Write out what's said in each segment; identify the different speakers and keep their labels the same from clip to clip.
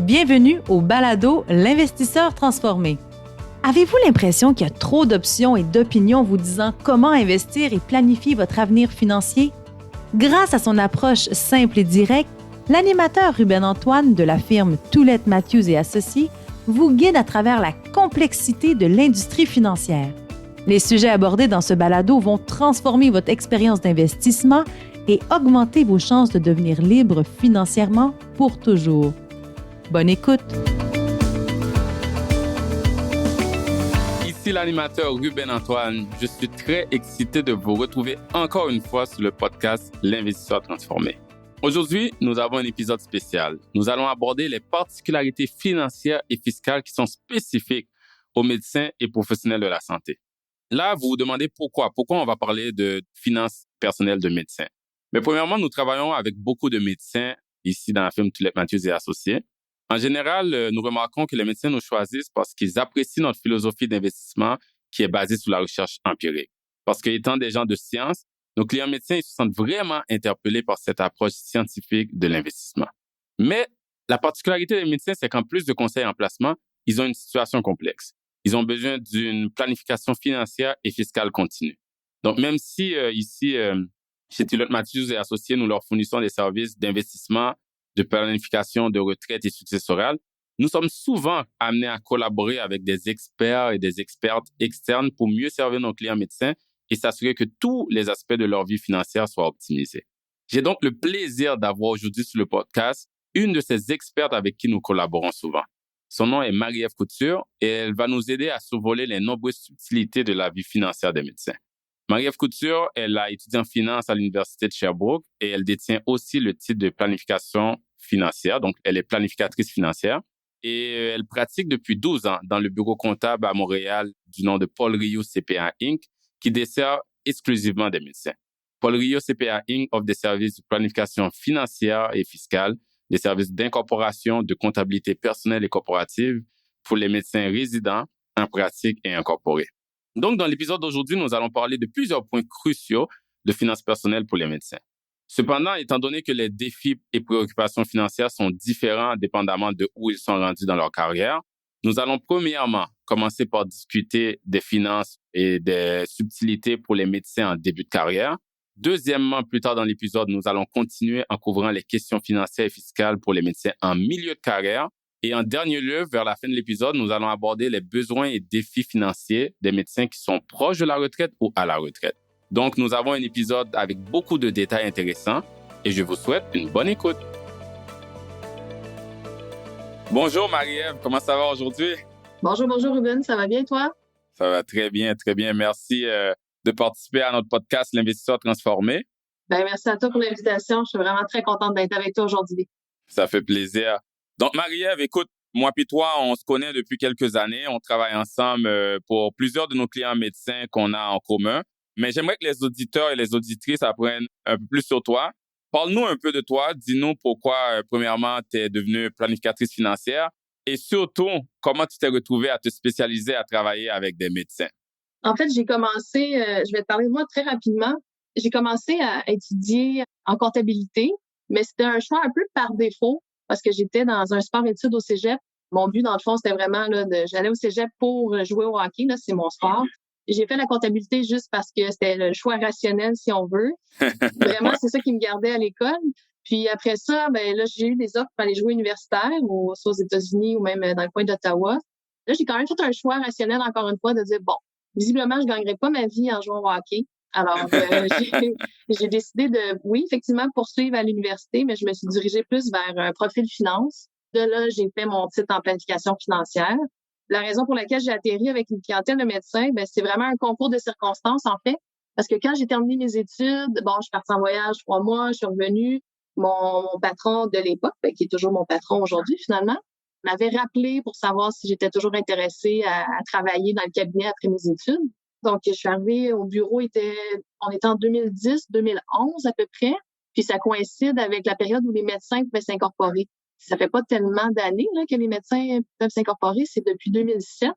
Speaker 1: Bienvenue au balado L'investisseur transformé. Avez-vous l'impression qu'il y a trop d'options et d'opinions vous disant comment investir et planifier votre avenir financier? Grâce à son approche simple et directe, l'animateur Ruben Antoine de la firme Toulette Matthews et Associés vous guide à travers la complexité de l'industrie financière. Les sujets abordés dans ce balado vont transformer votre expérience d'investissement et augmenter vos chances de devenir libre financièrement pour toujours. Bonne écoute!
Speaker 2: Ici l'animateur Ruben Antoine. Je suis très excité de vous retrouver encore une fois sur le podcast L'investisseur transformé. Aujourd'hui, nous avons un épisode spécial. Nous allons aborder les particularités financières et fiscales qui sont spécifiques aux médecins et professionnels de la santé. Là, vous vous demandez pourquoi on va parler de finances personnelles de médecins. Mais premièrement, nous travaillons avec beaucoup de médecins ici dans la firme Toulette Matthews et Associés. En général, nous remarquons que les médecins nous choisissent parce qu'ils apprécient notre philosophie d'investissement qui est basée sur la recherche empirique. Parce qu'étant des gens de science, nos clients médecins ils se sentent vraiment interpellés par cette approche scientifique de l'investissement. Mais la particularité des médecins, c'est qu'en plus de conseils en placement, ils ont une situation complexe. Ils ont besoin d'une planification financière et fiscale continue. Donc, même si chez Toulette Matthews et Associés, nous leur fournissons des services d'investissement, de planification de retraite et successorale, nous sommes souvent amenés à collaborer avec des experts et des expertes externes pour mieux servir nos clients médecins et s'assurer que tous les aspects de leur vie financière soient optimisés. J'ai donc le plaisir d'avoir aujourd'hui sur le podcast une de ces expertes avec qui nous collaborons souvent. Son nom est Marie-Ève Couture et elle va nous aider à survoler les nombreuses subtilités de la vie financière des médecins. Marie-Ève Couture, elle a étudié en finance à l'Université de Sherbrooke et elle détient aussi le titre de planification financière. Donc, elle est planificatrice financière et elle pratique depuis 12 ans dans le bureau comptable à Montréal du nom de Paul Rio CPA Inc. qui dessert exclusivement des médecins. Paul Rio CPA Inc. offre des services de planification financière et fiscale, des services d'incorporation, de comptabilité personnelle et corporative pour les médecins résidents, en pratique et incorporés. Donc, dans l'épisode d'aujourd'hui, nous allons parler de plusieurs points cruciaux de finances personnelles pour les médecins. Cependant, étant donné que les défis et préoccupations financières sont différents dépendamment de où ils sont rendus dans leur carrière, nous allons premièrement commencer par discuter des finances et des subtilités pour les médecins en début de carrière. Deuxièmement, plus tard dans l'épisode, nous allons continuer en couvrant les questions financières et fiscales pour les médecins en milieu de carrière. Et en dernier lieu, vers la fin de l'épisode, nous allons aborder les besoins et défis financiers des médecins qui sont proches de la retraite ou à la retraite. Donc, nous avons un épisode avec beaucoup de détails intéressants et je vous souhaite une bonne écoute. Bonjour Marie-Ève, comment ça va aujourd'hui?
Speaker 3: Bonjour Ruben, ça va bien toi?
Speaker 2: Ça va très bien, très bien. Merci de participer à notre podcast L'investisseur transformé.
Speaker 3: Merci à toi pour l'invitation, je suis vraiment très contente d'être avec toi aujourd'hui.
Speaker 2: Ça fait plaisir. Donc, Marie-Ève, écoute, moi puis toi, on se connaît depuis quelques années. On travaille ensemble pour plusieurs de nos clients médecins qu'on a en commun. Mais j'aimerais que les auditeurs et les auditrices apprennent un peu plus sur toi. Parle-nous un peu de toi. Dis-nous pourquoi, premièrement, tu es devenue planificatrice financière et surtout, comment tu t'es retrouvée à te spécialiser à travailler avec des médecins.
Speaker 3: En fait, j'ai commencé, je vais te parler de moi très rapidement. J'ai commencé à étudier en comptabilité, mais c'était un choix un peu par défaut. Parce que j'étais dans un sport études au cégep. Mon but, dans le fond, c'était vraiment j'allais au cégep pour jouer au hockey, là, c'est mon sport. J'ai fait la comptabilité juste parce que c'était le choix rationnel, si on veut. Vraiment, c'est ça qui me gardait à l'école. Puis après ça, là, j'ai eu des offres pour aller jouer universitaire, soit aux États-Unis ou même dans le coin d'Ottawa. Là, j'ai quand même fait un choix rationnel, encore une fois, de dire, bon, visiblement, je gagnerai pas ma vie en jouant au hockey. Alors, j'ai décidé de, oui, effectivement, poursuivre à l'université, mais je me suis dirigée plus vers un profil finance. De là, j'ai fait mon titre en planification financière. La raison pour laquelle j'ai atterri avec une clientèle de médecins, c'est vraiment un concours de circonstances, en fait. Parce que quand j'ai terminé mes études, je suis partie en voyage 3 mois, je suis revenue. Mon patron de l'époque, qui est toujours mon patron aujourd'hui, finalement, m'avait rappelé pour savoir si j'étais toujours intéressée à travailler dans le cabinet après mes études. Donc, je suis arrivée au bureau, on était en 2010, 2011 à peu près, puis ça coïncide avec la période où les médecins pouvaient s'incorporer. Ça fait pas tellement d'années là, que les médecins peuvent s'incorporer, c'est depuis 2007.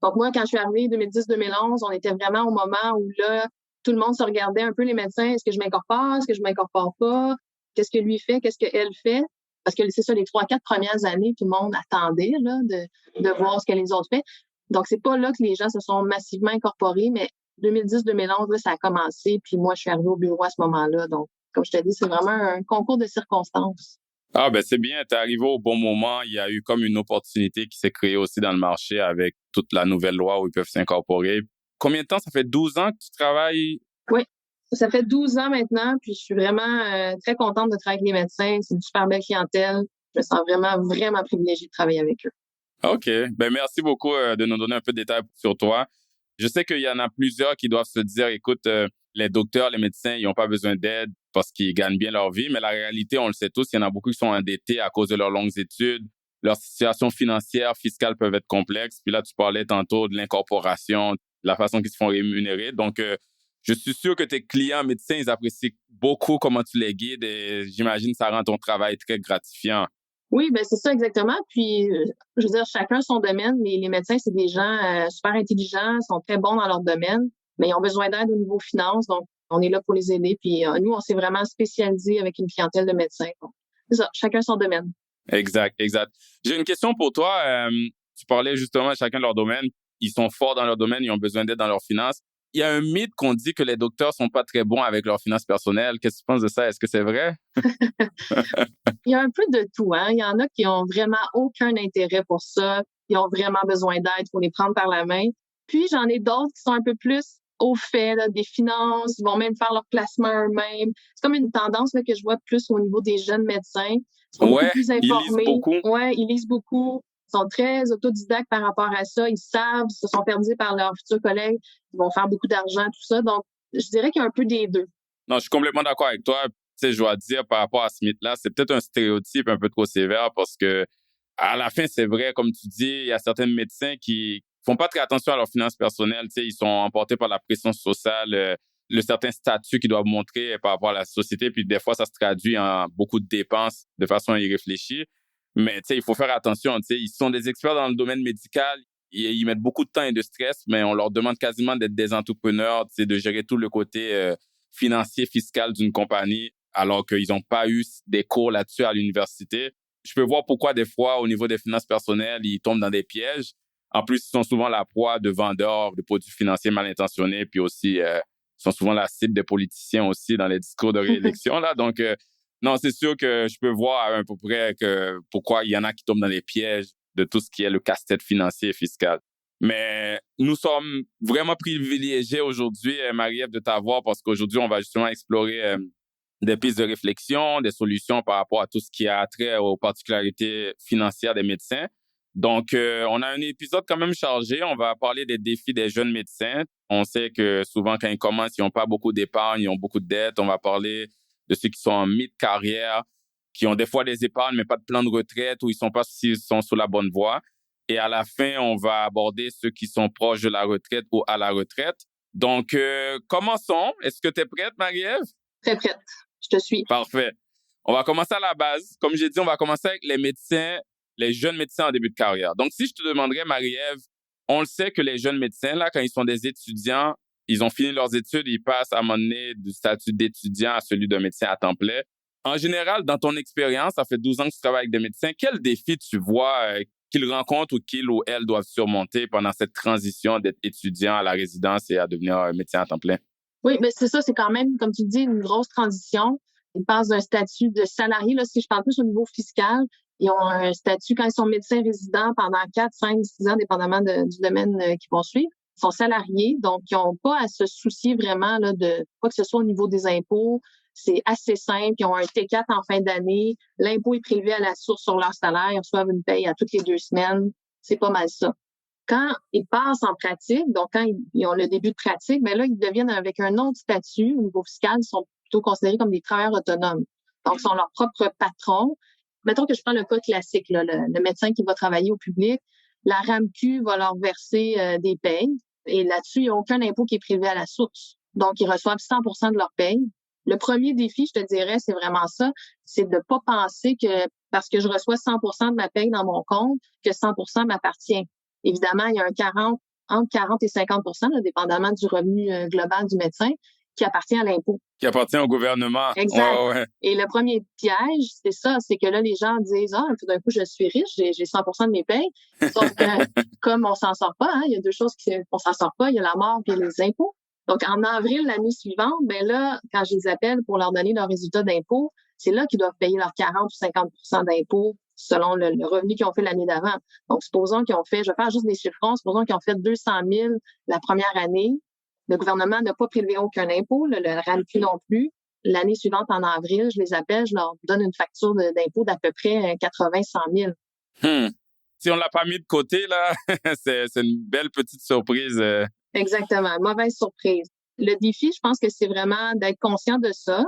Speaker 3: Donc, moi, quand je suis arrivée 2010-2011, on était vraiment au moment où là, tout le monde se regardait un peu les médecins. Est-ce que je m'incorpore? Est-ce que je m'incorpore pas? Qu'est-ce que lui fait? Qu'est-ce qu'elle fait? Parce que c'est ça, les 3-4 premières années, tout le monde attendait là, de voir ce que les autres fait. Donc, c'est pas là que les gens se sont massivement incorporés, mais 2010-2011, là, ça a commencé. Puis moi, je suis arrivée au bureau à ce moment-là. Donc, comme je te dis, c'est vraiment un concours de circonstances.
Speaker 2: Ah, ben c'est bien, t'es arrivé au bon moment. Il y a eu comme une opportunité qui s'est créée aussi dans le marché avec toute la nouvelle loi où ils peuvent s'incorporer. Combien de temps? Ça fait 12 ans que tu travailles?
Speaker 3: Oui, ça fait 12 ans maintenant, puis je suis vraiment très contente de travailler avec les médecins. C'est une super belle clientèle. Je me sens vraiment, vraiment privilégiée de travailler avec eux.
Speaker 2: OK. Ben merci beaucoup de nous donner un peu de détails sur toi. Je sais qu'il y en a plusieurs qui doivent se dire, écoute, les docteurs, les médecins, ils n'ont pas besoin d'aide parce qu'ils gagnent bien leur vie, mais la réalité, on le sait tous, il y en a beaucoup qui sont endettés à cause de leurs longues études. Leur situation financière, fiscale peuvent être complexes. Puis là, tu parlais tantôt de l'incorporation, de la façon qu'ils se font rémunérer. Donc, je suis sûr que tes clients médecins, ils apprécient beaucoup comment tu les guides et j'imagine que ça rend ton travail très gratifiant.
Speaker 3: Oui, ben c'est ça exactement. Puis, je veux dire, chacun son domaine. Les médecins, c'est des gens super intelligents, sont très bons dans leur domaine, mais ils ont besoin d'aide au niveau finance. Donc, on est là pour les aider. Puis, nous, on s'est vraiment spécialisé avec une clientèle de médecins. Donc, c'est ça, chacun son domaine.
Speaker 2: Exact, exact. J'ai une question pour toi. Tu parlais justement de chacun de leur domaine. Ils sont forts dans leur domaine, ils ont besoin d'aide dans leurs finances. Il y a un mythe qu'on dit que les docteurs sont pas très bons avec leurs finances personnelles. Qu'est-ce que tu penses de ça? Est-ce que c'est vrai?
Speaker 3: Il y a un peu de tout, hein. Il y en a qui ont vraiment aucun intérêt pour ça. Ils ont vraiment besoin d'aide. Il faut les prendre par la main. Puis, j'en ai d'autres qui sont un peu plus au fait là, des finances. Ils vont même faire leur placement eux-mêmes. C'est comme une tendance là, que je vois plus au niveau des jeunes médecins. Ils sont beaucoup plus
Speaker 2: Ils
Speaker 3: informés.
Speaker 2: lisent beaucoup.
Speaker 3: Ouais, ils lisent beaucoup. Ils sont très autodidactes par rapport à ça. Ils savent, ils se sont perdus par leurs futurs collègues. Ils vont faire beaucoup d'argent, tout ça. Donc, je dirais qu'il y a un peu des deux.
Speaker 2: Non, je suis complètement d'accord avec toi. Tu sais, je dois dire par rapport à ce mythe-là, c'est peut-être un stéréotype un peu trop sévère parce que à la fin, c'est vrai, comme tu dis, il y a certains médecins qui font pas très attention à leurs finances personnelles. Tu sais, ils sont emportés par la pression sociale, le certain statut qu'ils doivent montrer par rapport à la société. Puis des fois, ça se traduit en beaucoup de dépenses de façon irréfléchie. Mais tu sais, il faut faire attention. Tu sais, ils sont des experts dans le domaine médical. Ils mettent beaucoup de temps et de stress, mais on leur demande quasiment d'être des entrepreneurs, tu sais, de gérer tout le côté financier, fiscal d'une compagnie, alors qu'ils n'ont pas eu des cours là-dessus à l'université. Je peux voir pourquoi des fois, au niveau des finances personnelles, ils tombent dans des pièges. En plus, ils sont souvent la proie de vendeurs de produits financiers mal intentionnés, puis aussi, ils sont souvent la cible des politiciens aussi dans les discours de réélection, là. Donc, non, c'est sûr que je peux voir à peu près que pourquoi il y en a qui tombent dans les pièges de tout ce qui est le casse-tête financier et fiscal. Mais nous sommes vraiment privilégiés aujourd'hui, Marie-Ève, de t'avoir parce qu'aujourd'hui, on va justement explorer des pistes de réflexion, des solutions par rapport à tout ce qui a trait aux particularités financières des médecins. Donc, on a un épisode quand même chargé. On va parler des défis des jeunes médecins. On sait que souvent, quand ils commencent, ils n'ont pas beaucoup d'épargne, ils ont beaucoup de dettes. On va parler de ceux qui sont en mi-carrière, qui ont des fois des épargnes, mais pas de plan de retraite, ou ils sont pas s'ils sont sur la bonne voie. Et à la fin, on va aborder ceux qui sont proches de la retraite ou à la retraite. Donc, commençons. Est-ce que tu es prête, Marie-Ève?
Speaker 3: Très prête. Je te suis.
Speaker 2: Parfait. On va commencer à la base. Comme j'ai dit, on va commencer avec les médecins, les jeunes médecins en début de carrière. Donc, si je te demanderais, Marie-Ève, on le sait que les jeunes médecins, là, quand ils sont des étudiants, ils ont fini leurs études, ils passent à un moment donné du statut d'étudiant à celui de médecin à temps plein. En général, dans ton expérience, ça fait 12 ans que tu travailles avec des médecins, quels défis tu vois qu'ils rencontrent ou qu'ils ou elles doivent surmonter pendant cette transition d'être étudiant à la résidence et à devenir médecin à temps plein?
Speaker 3: Oui, mais c'est ça, c'est quand même, comme tu dis, une grosse transition. Ils passent d'un statut de salarié, là, si je parle plus au niveau fiscal, ils ont un statut quand ils sont médecins résidents pendant 4, 5, 6 ans, dépendamment du domaine qu'ils vont suivre. Ils sont salariés, donc ils n'ont pas à se soucier vraiment là, de quoi que ce soit au niveau des impôts. C'est assez simple. Ils ont un T4 en fin d'année. L'impôt est prélevé à la source sur leur salaire. Ils reçoivent une paye à toutes les 2 semaines. C'est pas mal ça. Quand ils passent en pratique, donc quand ils ont le début de pratique, ben là, ils deviennent avec un autre statut au niveau fiscal. Ils sont plutôt considérés comme des travailleurs autonomes. Donc, ils sont leurs propres patrons. Mettons que je prends le cas classique, là, le médecin qui va travailler au public. La RAMQ va leur verser des payes. Et là-dessus, il n'y a aucun impôt qui est prélevé à la source. Donc, ils reçoivent 100% de leur paye. Le premier défi, je te dirais, c'est vraiment ça, c'est de pas penser que parce que je reçois 100% de ma paye dans mon compte, que 100% m'appartient. Évidemment, il y a entre 40 et 50%, là, dépendamment du revenu global du médecin, qui appartient à l'impôt.
Speaker 2: Qui appartient au gouvernement.
Speaker 3: Exact.
Speaker 2: Ouais.
Speaker 3: Et le premier piège, c'est ça, c'est que là, les gens disent, tout d'un coup, je suis riche, j'ai 100% de mes payes. Sauf que, comme on s'en sort pas, il y a deux choses qu'on s'en sort pas, il y a la mort et les impôts. Donc, en avril, l'année suivante, ben là, quand je les appelle pour leur donner leurs résultats d'impôts, c'est là qu'ils doivent payer leurs 40 ou 50% d'impôts selon le revenu qu'ils ont fait l'année d'avant. Donc, supposons qu'ils ont fait, je vais faire juste des chiffrons, supposons qu'ils ont fait 200 000 la première année. Le gouvernement n'a pas prélevé aucun impôt, le RAMQ non plus. L'année suivante, en avril, je les appelle, je leur donne une facture d'impôt d'à peu près 80-100 000.
Speaker 2: Si on l'a pas mis de côté, là, c'est une belle petite surprise.
Speaker 3: Exactement, mauvaise surprise. Le défi, je pense que c'est vraiment d'être conscient de ça.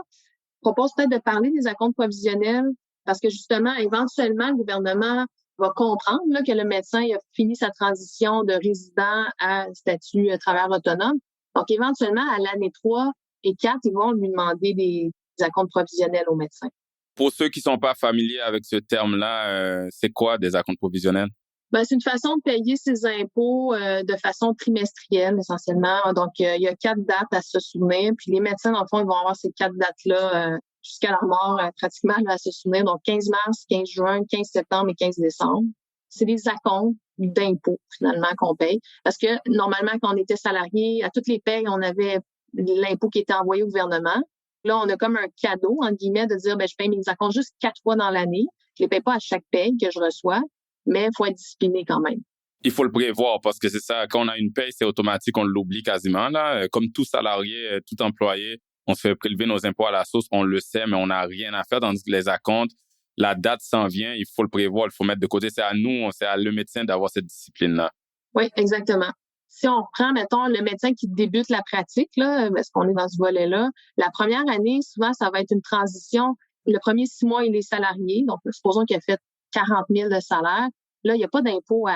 Speaker 3: Je propose peut-être de parler des acomptes provisionnels parce que justement, éventuellement, le gouvernement va comprendre là, que le médecin il a fini sa transition de résident à statut travailleur autonome. Donc, éventuellement, à l'année 3 et 4, ils vont lui demander des acomptes provisionnels au médecin.
Speaker 2: Pour ceux qui sont pas familiers avec ce terme-là, c'est quoi des acomptes provisionnels?
Speaker 3: Ben, c'est une façon de payer ses impôts de façon trimestrielle, essentiellement. Donc, il y a 4 dates à se souvenir. Puis les médecins, dans le fond, ils vont avoir ces 4 dates-là jusqu'à leur mort, pratiquement, à se souvenir. Donc, 15 mars, 15 juin, 15 septembre et 15 décembre. C'est des acomptes d'impôts, finalement, qu'on paye. Parce que, normalement, quand on était salarié, à toutes les payes, on avait l'impôt qui était envoyé au gouvernement. Là, on a comme un cadeau, entre guillemets, de dire, je paye mes acomptes juste 4 fois dans l'année. Je les paye pas à chaque paye que je reçois. Mais il faut être discipliné quand même.
Speaker 2: Il faut le prévoir parce que c'est ça, quand on a une paye, c'est automatique, on l'oublie quasiment. Là. Comme tout salarié, tout employé, on se fait prélever nos impôts à la source, on le sait, mais on n'a rien à faire. Tandis que les acomptes, la date s'en vient, il faut le prévoir, il faut mettre de côté. C'est à nous, c'est à le médecin d'avoir cette discipline-là.
Speaker 3: Oui, exactement. Si on prend, mettons, le médecin qui débute la pratique, là, parce qu'on est dans ce volet-là, la première année, souvent, ça va être une transition. Le premier 6 mois, il est salarié. Donc, supposons qu'il a fait 40 000 de salaire. Là, il n'y a pas d'impôt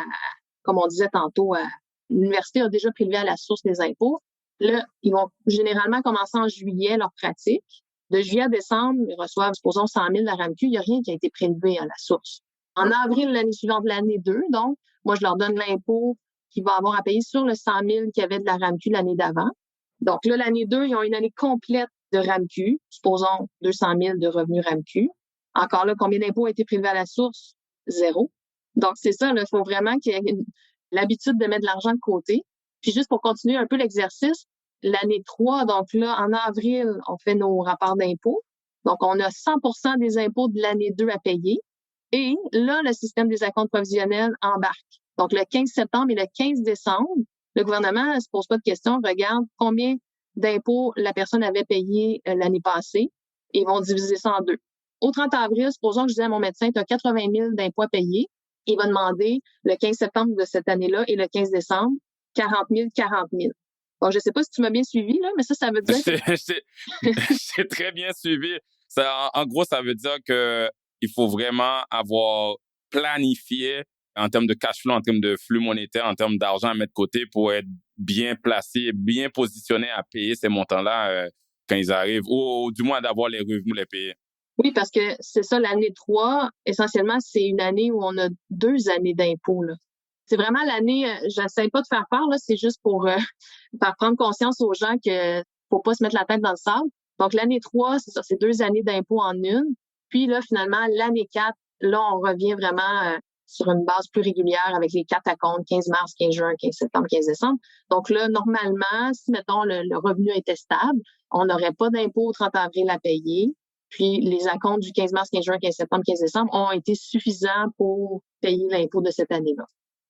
Speaker 3: comme on disait tantôt, l'université a déjà prélevé à la source des impôts. Là, ils vont généralement commencer en juillet leur pratique. De juillet à décembre, ils reçoivent, supposons, 100 000 de la RAMQ. Il n'y a rien qui a été prélevé à la source. En avril, l'année suivante, l'année 2, donc, moi, je leur donne l'impôt qu'ils vont avoir à payer sur le 100 000 qu'il y avait de la RAMQ l'année d'avant. Donc là, l'année 2, ils ont une année complète de RAMQ, supposons 200 000 de revenus RAMQ. Encore là, combien d'impôts a été prélevé à la source? 0. Donc, c'est ça, il faut vraiment qu'il y ait l'habitude de mettre de l'argent de côté. Puis juste pour continuer un peu l'exercice, l'année 3, donc là, en avril, on fait nos rapports d'impôts. Donc, on a 100% des impôts de l'année 2 à payer. Et là, le système des acomptes provisionnels embarque. Donc, le 15 septembre et le 15 décembre, le gouvernement ne se pose pas de questions, regarde combien d'impôts la personne avait payé l'année passée et ils vont diviser ça en deux. Au 30 avril, supposons que je dis à mon médecin, tu as 80 000 d'impôts à payer. Il va demander le 15 septembre de cette année-là et le 15 décembre, 40 000, 40 000. Bon, je sais pas si tu m'as bien suivi, là, mais ça veut dire
Speaker 2: J'ai très bien suivi. Ça, en gros, ça veut dire que il faut vraiment avoir planifié en termes de cash flow, en termes de flux monétaire, en termes d'argent à mettre de côté pour être bien placé, bien positionné à payer ces montants-là quand ils arrivent, ou du moins d'avoir les revenus les payer.
Speaker 3: Oui, parce que c'est ça, l'année 3, essentiellement, c'est une année où on a 2 années d'impôts, là. C'est vraiment l'année, j'essaie pas de faire peur, là, c'est juste pour faire prendre conscience aux gens que faut pas se mettre la tête dans le sable. Donc, l'année 3, c'est ça, c'est 2 années d'impôts en une. Puis là, finalement, l'année 4, là, on revient vraiment sur une base plus régulière avec les 4 acomptes, 15 mars, 15 juin, 15 septembre, 15 décembre. Donc là, normalement, si, mettons, le revenu était stable, on n'aurait pas d'impôt au 30 avril à payer. Puis les acomptes du 15 mars, 15 juin, 15 septembre, 15 décembre ont été suffisants pour payer l'impôt de cette année-là.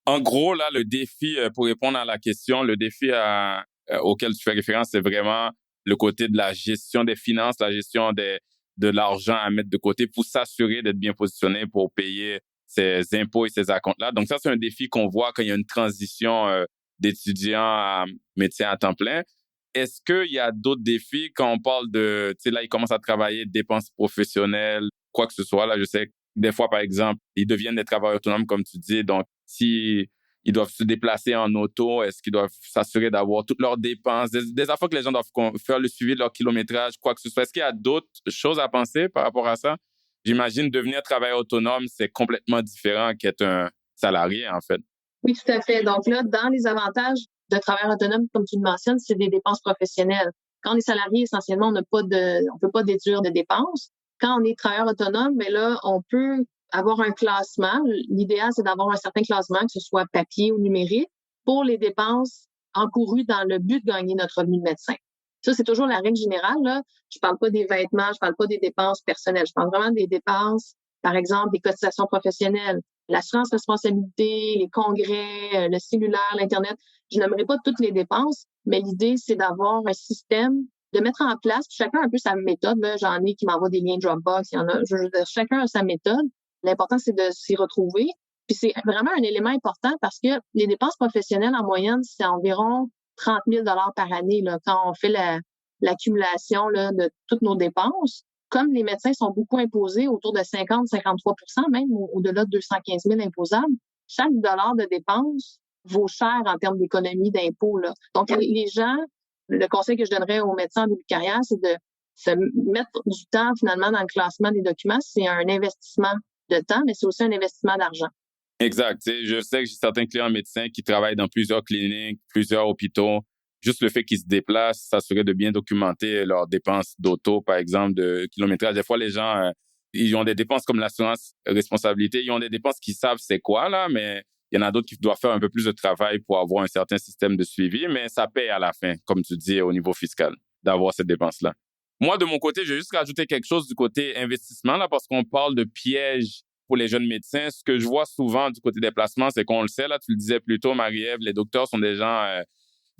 Speaker 2: En gros, là, le défi, pour répondre à la question, le défi auquel tu fais référence, c'est vraiment le côté de la gestion des finances, la gestion de l'argent à mettre de côté pour s'assurer d'être bien positionné pour payer ces impôts et ces acomptes-là. Donc ça, c'est un défi qu'on voit quand il y a une transition d'étudiant à médecin à temps plein. Est-ce qu'il y a d'autres défis quand on parle de, tu sais, là, ils commencent à travailler dépenses professionnelles, quoi que ce soit. Là, je sais que des fois, par exemple, ils deviennent des travailleurs autonomes, comme tu dis. Donc, si ils doivent se déplacer en auto, est-ce qu'ils doivent s'assurer d'avoir toutes leurs dépenses, des affaires que les gens doivent faire le suivi de leur kilométrage, quoi que ce soit. Est-ce qu'il y a d'autres choses à penser par rapport à ça? J'imagine devenir travailleur autonome, c'est complètement différent qu'être un salarié, en fait.
Speaker 3: Oui, tout à fait. Donc là, dans les avantages de travailleur autonome, comme tu le mentionnes, c'est des dépenses professionnelles. Quand on est salarié, essentiellement, on peut pas déduire de dépenses. Quand on est travailleur autonome, mais là, on peut avoir un classement. L'idéal, c'est d'avoir un certain classement, que ce soit papier ou numérique, pour les dépenses encourues dans le but de gagner notre revenu de médecin. Ça, c'est toujours la règle générale, là. Je parle pas des vêtements, je parle pas des dépenses personnelles. Je parle vraiment des dépenses, par exemple, des cotisations professionnelles, l'assurance responsabilité, les congrès, le cellulaire, l'Internet. Je n'aimerais pas toutes les dépenses, mais l'idée, c'est d'avoir un système, de mettre en place, chacun a un peu sa méthode. Là, j'en ai qui m'envoient des liens Dropbox, il y en a, chacun a sa méthode. L'important, c'est de s'y retrouver. Puis c'est vraiment un élément important parce que les dépenses professionnelles, en moyenne, c'est environ 30 000 $ par année, là, quand on fait l'accumulation là, de toutes nos dépenses. Comme les médecins sont beaucoup imposés, autour de 50-53%, même au-delà de 215 000 imposables, chaque dollar de dépense vaut cher en termes d'économie d'impôts, là. Donc, les gens, le conseil que je donnerais aux médecins en début de carrière, c'est de se mettre du temps, finalement, dans le classement des documents. C'est un investissement de temps, mais c'est aussi un investissement d'argent.
Speaker 2: Exact. Tu sais, je sais que j'ai certains clients médecins qui travaillent dans plusieurs cliniques, plusieurs hôpitaux. Juste le fait qu'ils se déplacent, ça serait de bien documenter leurs dépenses d'auto, par exemple, de kilométrage. Des fois, les gens, ils ont des dépenses comme l'assurance responsabilité. Ils ont des dépenses qu'ils savent c'est quoi, là, mais il y en a d'autres qui doivent faire un peu plus de travail pour avoir un certain système de suivi, mais ça paye à la fin, comme tu dis, au niveau fiscal, d'avoir cette dépense-là. Moi, de mon côté, je vais juste rajouter quelque chose du côté investissement, là, parce qu'on parle de pièges pour les jeunes médecins. Ce que je vois souvent du côté des placements, c'est qu'on le sait, là, tu le disais plus tôt, Marie-Ève, les docteurs sont des gens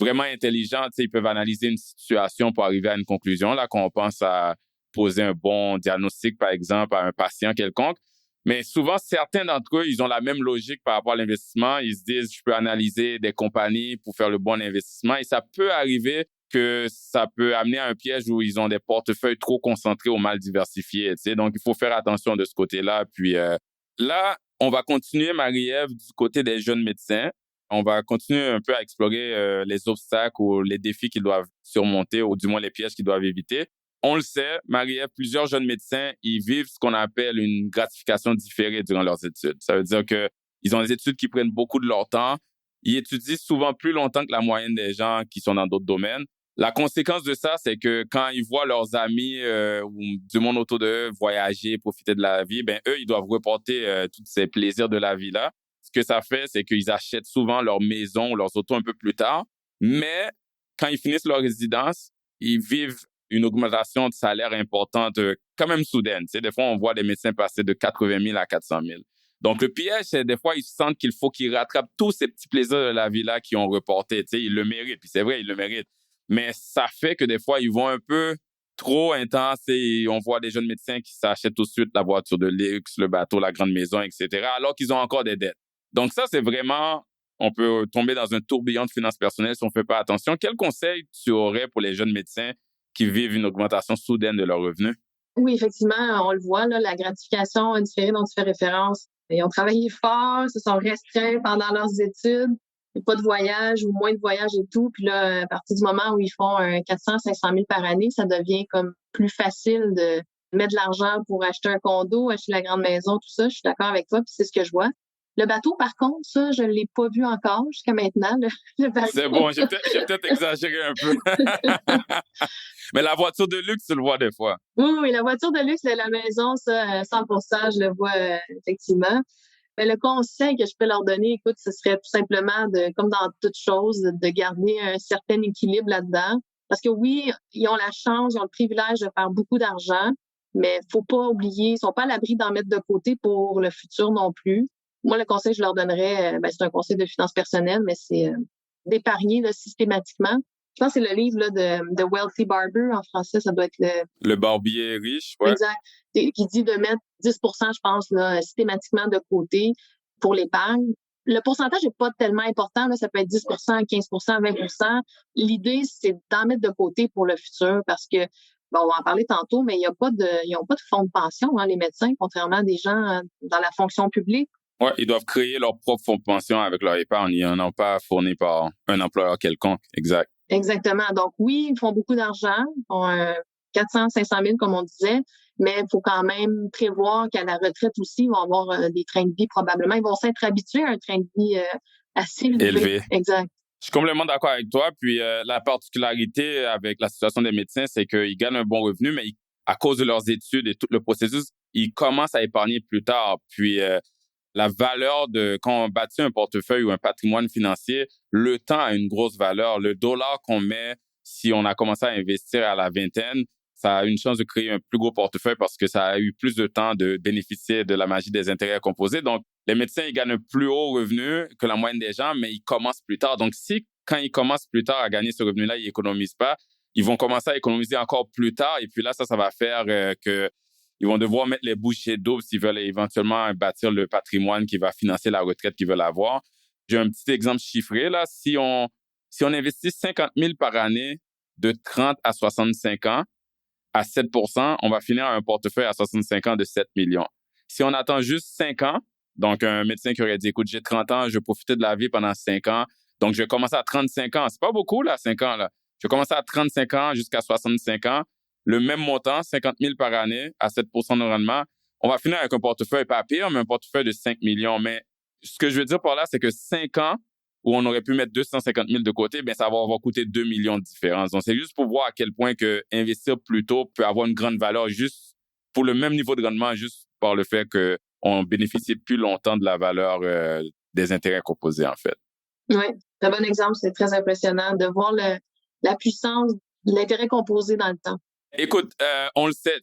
Speaker 2: vraiment intelligents. Tu sais, ils peuvent analyser une situation pour arriver à une conclusion, là, quand on pense à poser un bon diagnostic, par exemple, à un patient quelconque. Mais souvent, certains d'entre eux, ils ont la même logique par rapport à l'investissement. Ils se disent, je peux analyser des compagnies pour faire le bon investissement. Et ça peut arriver que ça peut amener à un piège où ils ont des portefeuilles trop concentrés ou mal diversifiés. Tu sais. Donc, il faut faire attention de ce côté-là. Puis là, on va continuer, Marie-Ève, du côté des jeunes médecins. On va continuer un peu à explorer les obstacles ou les défis qu'ils doivent surmonter ou du moins les pièges qu'ils doivent éviter. On le sait, Marie-Ève, plusieurs jeunes médecins, ils vivent ce qu'on appelle une gratification différée durant leurs études. Ça veut dire qu'ils ont des études qui prennent beaucoup de leur temps. Ils étudient souvent plus longtemps que la moyenne des gens qui sont dans d'autres domaines. La conséquence de ça, c'est que quand ils voient leurs amis ou du monde autour d'eux voyager, profiter de la vie, ben eux, ils doivent reporter tous ces plaisirs de la vie-là. Ce que ça fait, c'est qu'ils achètent souvent leur maison ou leurs autos un peu plus tard. Mais quand ils finissent leur résidence, ils vivent une augmentation de salaire importante, quand même soudaine. Tu sais, des fois, on voit des médecins passer de 80 000 à 400 000. Donc, le piège, c'est des fois, ils sentent qu'il faut qu'ils rattrapent tous ces petits plaisirs de la vie-là qu'ils ont reportés. Tu sais, ils le méritent. Puis c'est vrai, ils le méritent. Mais ça fait que des fois, ils vont un peu trop intense et on voit des jeunes médecins qui s'achètent tout de suite la voiture de luxe, le bateau, la grande maison, etc., alors qu'ils ont encore des dettes. Donc ça, c'est vraiment, on peut tomber dans un tourbillon de finances personnelles si on ne fait pas attention. Quel conseil tu aurais pour les jeunes médecins qui vivent une augmentation soudaine de leurs revenus?
Speaker 3: Oui, effectivement, on le voit, là, la gratification différée dont tu fais référence. Ils ont travaillé fort, se sont restreints pendant leurs études, pas de voyage ou moins de voyage et tout. Puis là, à partir du moment où ils font 400-500 000 par année, ça devient comme plus facile de mettre de l'argent pour acheter un condo, acheter la grande maison, tout ça. Je suis d'accord avec toi, puis c'est ce que je vois. Le bateau, par contre, ça, je ne l'ai pas vu encore jusqu'à maintenant. Le bateau.
Speaker 2: C'est bon, j'ai peut-être exagéré un peu. Mais la voiture de luxe, tu le vois des fois.
Speaker 3: Oui, la voiture de luxe de la maison, ça, 100%, je le vois effectivement. Mais le conseil que je peux leur donner, écoute, ce serait tout simplement comme dans toute chose, de garder un certain équilibre là-dedans. Parce que oui, ils ont la chance, ils ont le privilège de faire beaucoup d'argent, mais faut pas oublier, ils sont pas à l'abri d'en mettre de côté pour le futur non plus. Moi, le conseil que je leur donnerais, c'est un conseil de finances personnelles, mais c'est d'épargner là, systématiquement. Je pense que c'est le livre là, de Wealthy Barber. En français, ça doit être
Speaker 2: Le barbier riche, ouais.
Speaker 3: Exact. Qui dit de mettre 10%, je pense, là, systématiquement de côté pour l'épargne. Le pourcentage n'est pas tellement important. Là, ça peut être 10%, 15%, 20%. L'idée, c'est d'en mettre de côté pour le futur parce que, bon, on va en parler tantôt, mais ils n'ont pas de fonds de pension, hein, les médecins, contrairement à des gens dans la fonction publique.
Speaker 2: Ouais, ils doivent créer leur propre fonds de pension avec leur épargne. Ils n'en ont pas fourni par un employeur quelconque. Exact.
Speaker 3: Exactement. Donc, oui, ils font beaucoup d'argent. Ils font 400, 500 000, comme on disait. Mais il faut quand même prévoir qu'à la retraite aussi, ils vont avoir des trains de vie probablement. Ils vont s'être habitués à un train de vie assez élevé.
Speaker 2: Élevé.
Speaker 3: Exact.
Speaker 2: Je suis complètement d'accord avec toi. Puis la particularité avec la situation des médecins, c'est qu'ils gagnent un bon revenu, mais à cause de leurs études et tout le processus, ils commencent à épargner plus tard. Puis la valeur de quand on bâtit un portefeuille ou un patrimoine financier, le temps a une grosse valeur. Le dollar qu'on met, si on a commencé à investir à la vingtaine, ça a une chance de créer un plus gros portefeuille parce que ça a eu plus de temps de bénéficier de la magie des intérêts composés. Donc, les médecins, ils gagnent un plus haut revenu que la moyenne des gens, mais ils commencent plus tard. Donc, si quand ils commencent plus tard à gagner ce revenu-là, ils économisent pas, ils vont commencer à économiser encore plus tard. Et puis là, ça va faire que ils vont devoir mettre les bouchées doubles s'ils veulent éventuellement bâtir le patrimoine qui va financer la retraite qu'ils veulent avoir. J'ai un petit exemple chiffré, là. Si on investit 50 000 par année de 30 à 65 ans, à 7 %, on va finir un portefeuille à 65 ans de 7 millions. Si on attend juste 5 ans, donc un médecin qui aurait dit, écoute, j'ai 30 ans, je vais profiter de la vie pendant 5 ans, donc je vais commencer à 35 ans. C'est pas beaucoup, là, 5 ans, là. Je vais commencer à 35 ans jusqu'à 65 ans. Le même montant, 50 000 par année, à 7 % de rendement. On va finir avec un portefeuille pas pire, mais un portefeuille de 5 millions. Mais ce que je veux dire par là, c'est que 5 ans où on aurait pu mettre 250 000 de côté, ben ça va avoir coûté 2 millions de différence. Donc, c'est juste pour voir à quel point que investir plus tôt peut avoir une grande valeur juste pour le même niveau de rendement, juste par le fait qu'on bénéficie plus longtemps de la valeur des intérêts composés, en fait.
Speaker 3: Oui, c'est un bon exemple. C'est très impressionnant de voir la puissance de l'intérêt composé dans le temps.
Speaker 2: Écoute, on le sait,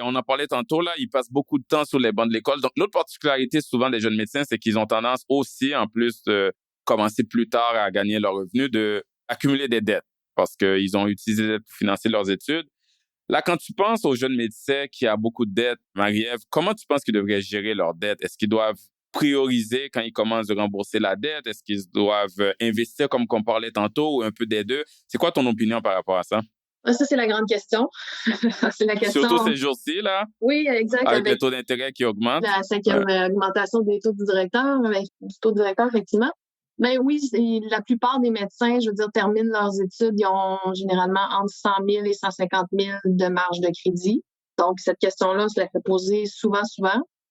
Speaker 2: on en parlait tantôt, là, ils passent beaucoup de temps sur les bancs de l'école. Donc, l'autre particularité souvent des jeunes médecins, c'est qu'ils ont tendance aussi, en plus de commencer plus tard à gagner leurs revenus, d'accumuler des dettes parce qu'ils ont utilisé des dettes pour financer leurs études. Là, quand tu penses aux jeunes médecins qui ont beaucoup de dettes, Marie-Ève, comment tu penses qu'ils devraient gérer leurs dettes? Est-ce qu'ils doivent prioriser quand ils commencent à rembourser la dette? Est-ce qu'ils doivent investir comme qu'on parlait tantôt ou un peu des deux? C'est quoi ton opinion par rapport à ça?
Speaker 3: Ça, c'est la grande question. C'est la question.
Speaker 2: Surtout ces jours-ci, là.
Speaker 3: Oui, exact.
Speaker 2: Avec les taux d'intérêt qui augmentent.
Speaker 3: La 5e augmentation des taux du taux directeur, effectivement. Ben oui, la plupart des médecins, je veux dire, terminent leurs études, ils ont généralement entre 100 000 et 150 000 de marge de crédit. Donc, cette question-là, je la fais poser souvent.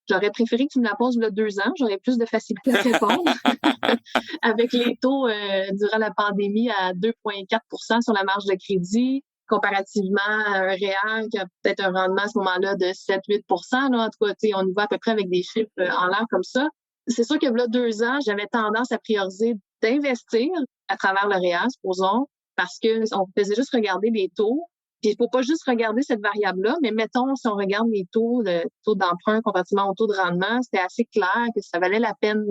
Speaker 3: J'aurais préféré que tu me la poses il y a 2 ans. J'aurais plus de facilité à répondre. Avec les taux durant la pandémie à 2,4 % sur la marge de crédit, comparativement à un REER qui a peut-être un rendement à ce moment-là de 7-8 %. Là, en tout cas, on y va à peu près avec des chiffres en l'air comme ça. C'est sûr que là, 2 ans, j'avais tendance à prioriser d'investir à travers le REER, supposons, parce que on faisait juste regarder les taux. Puis il faut pas juste regarder cette variable-là, mais mettons, si on regarde les taux, le taux d'emprunt comparativement au taux de rendement, c'était assez clair que ça valait la peine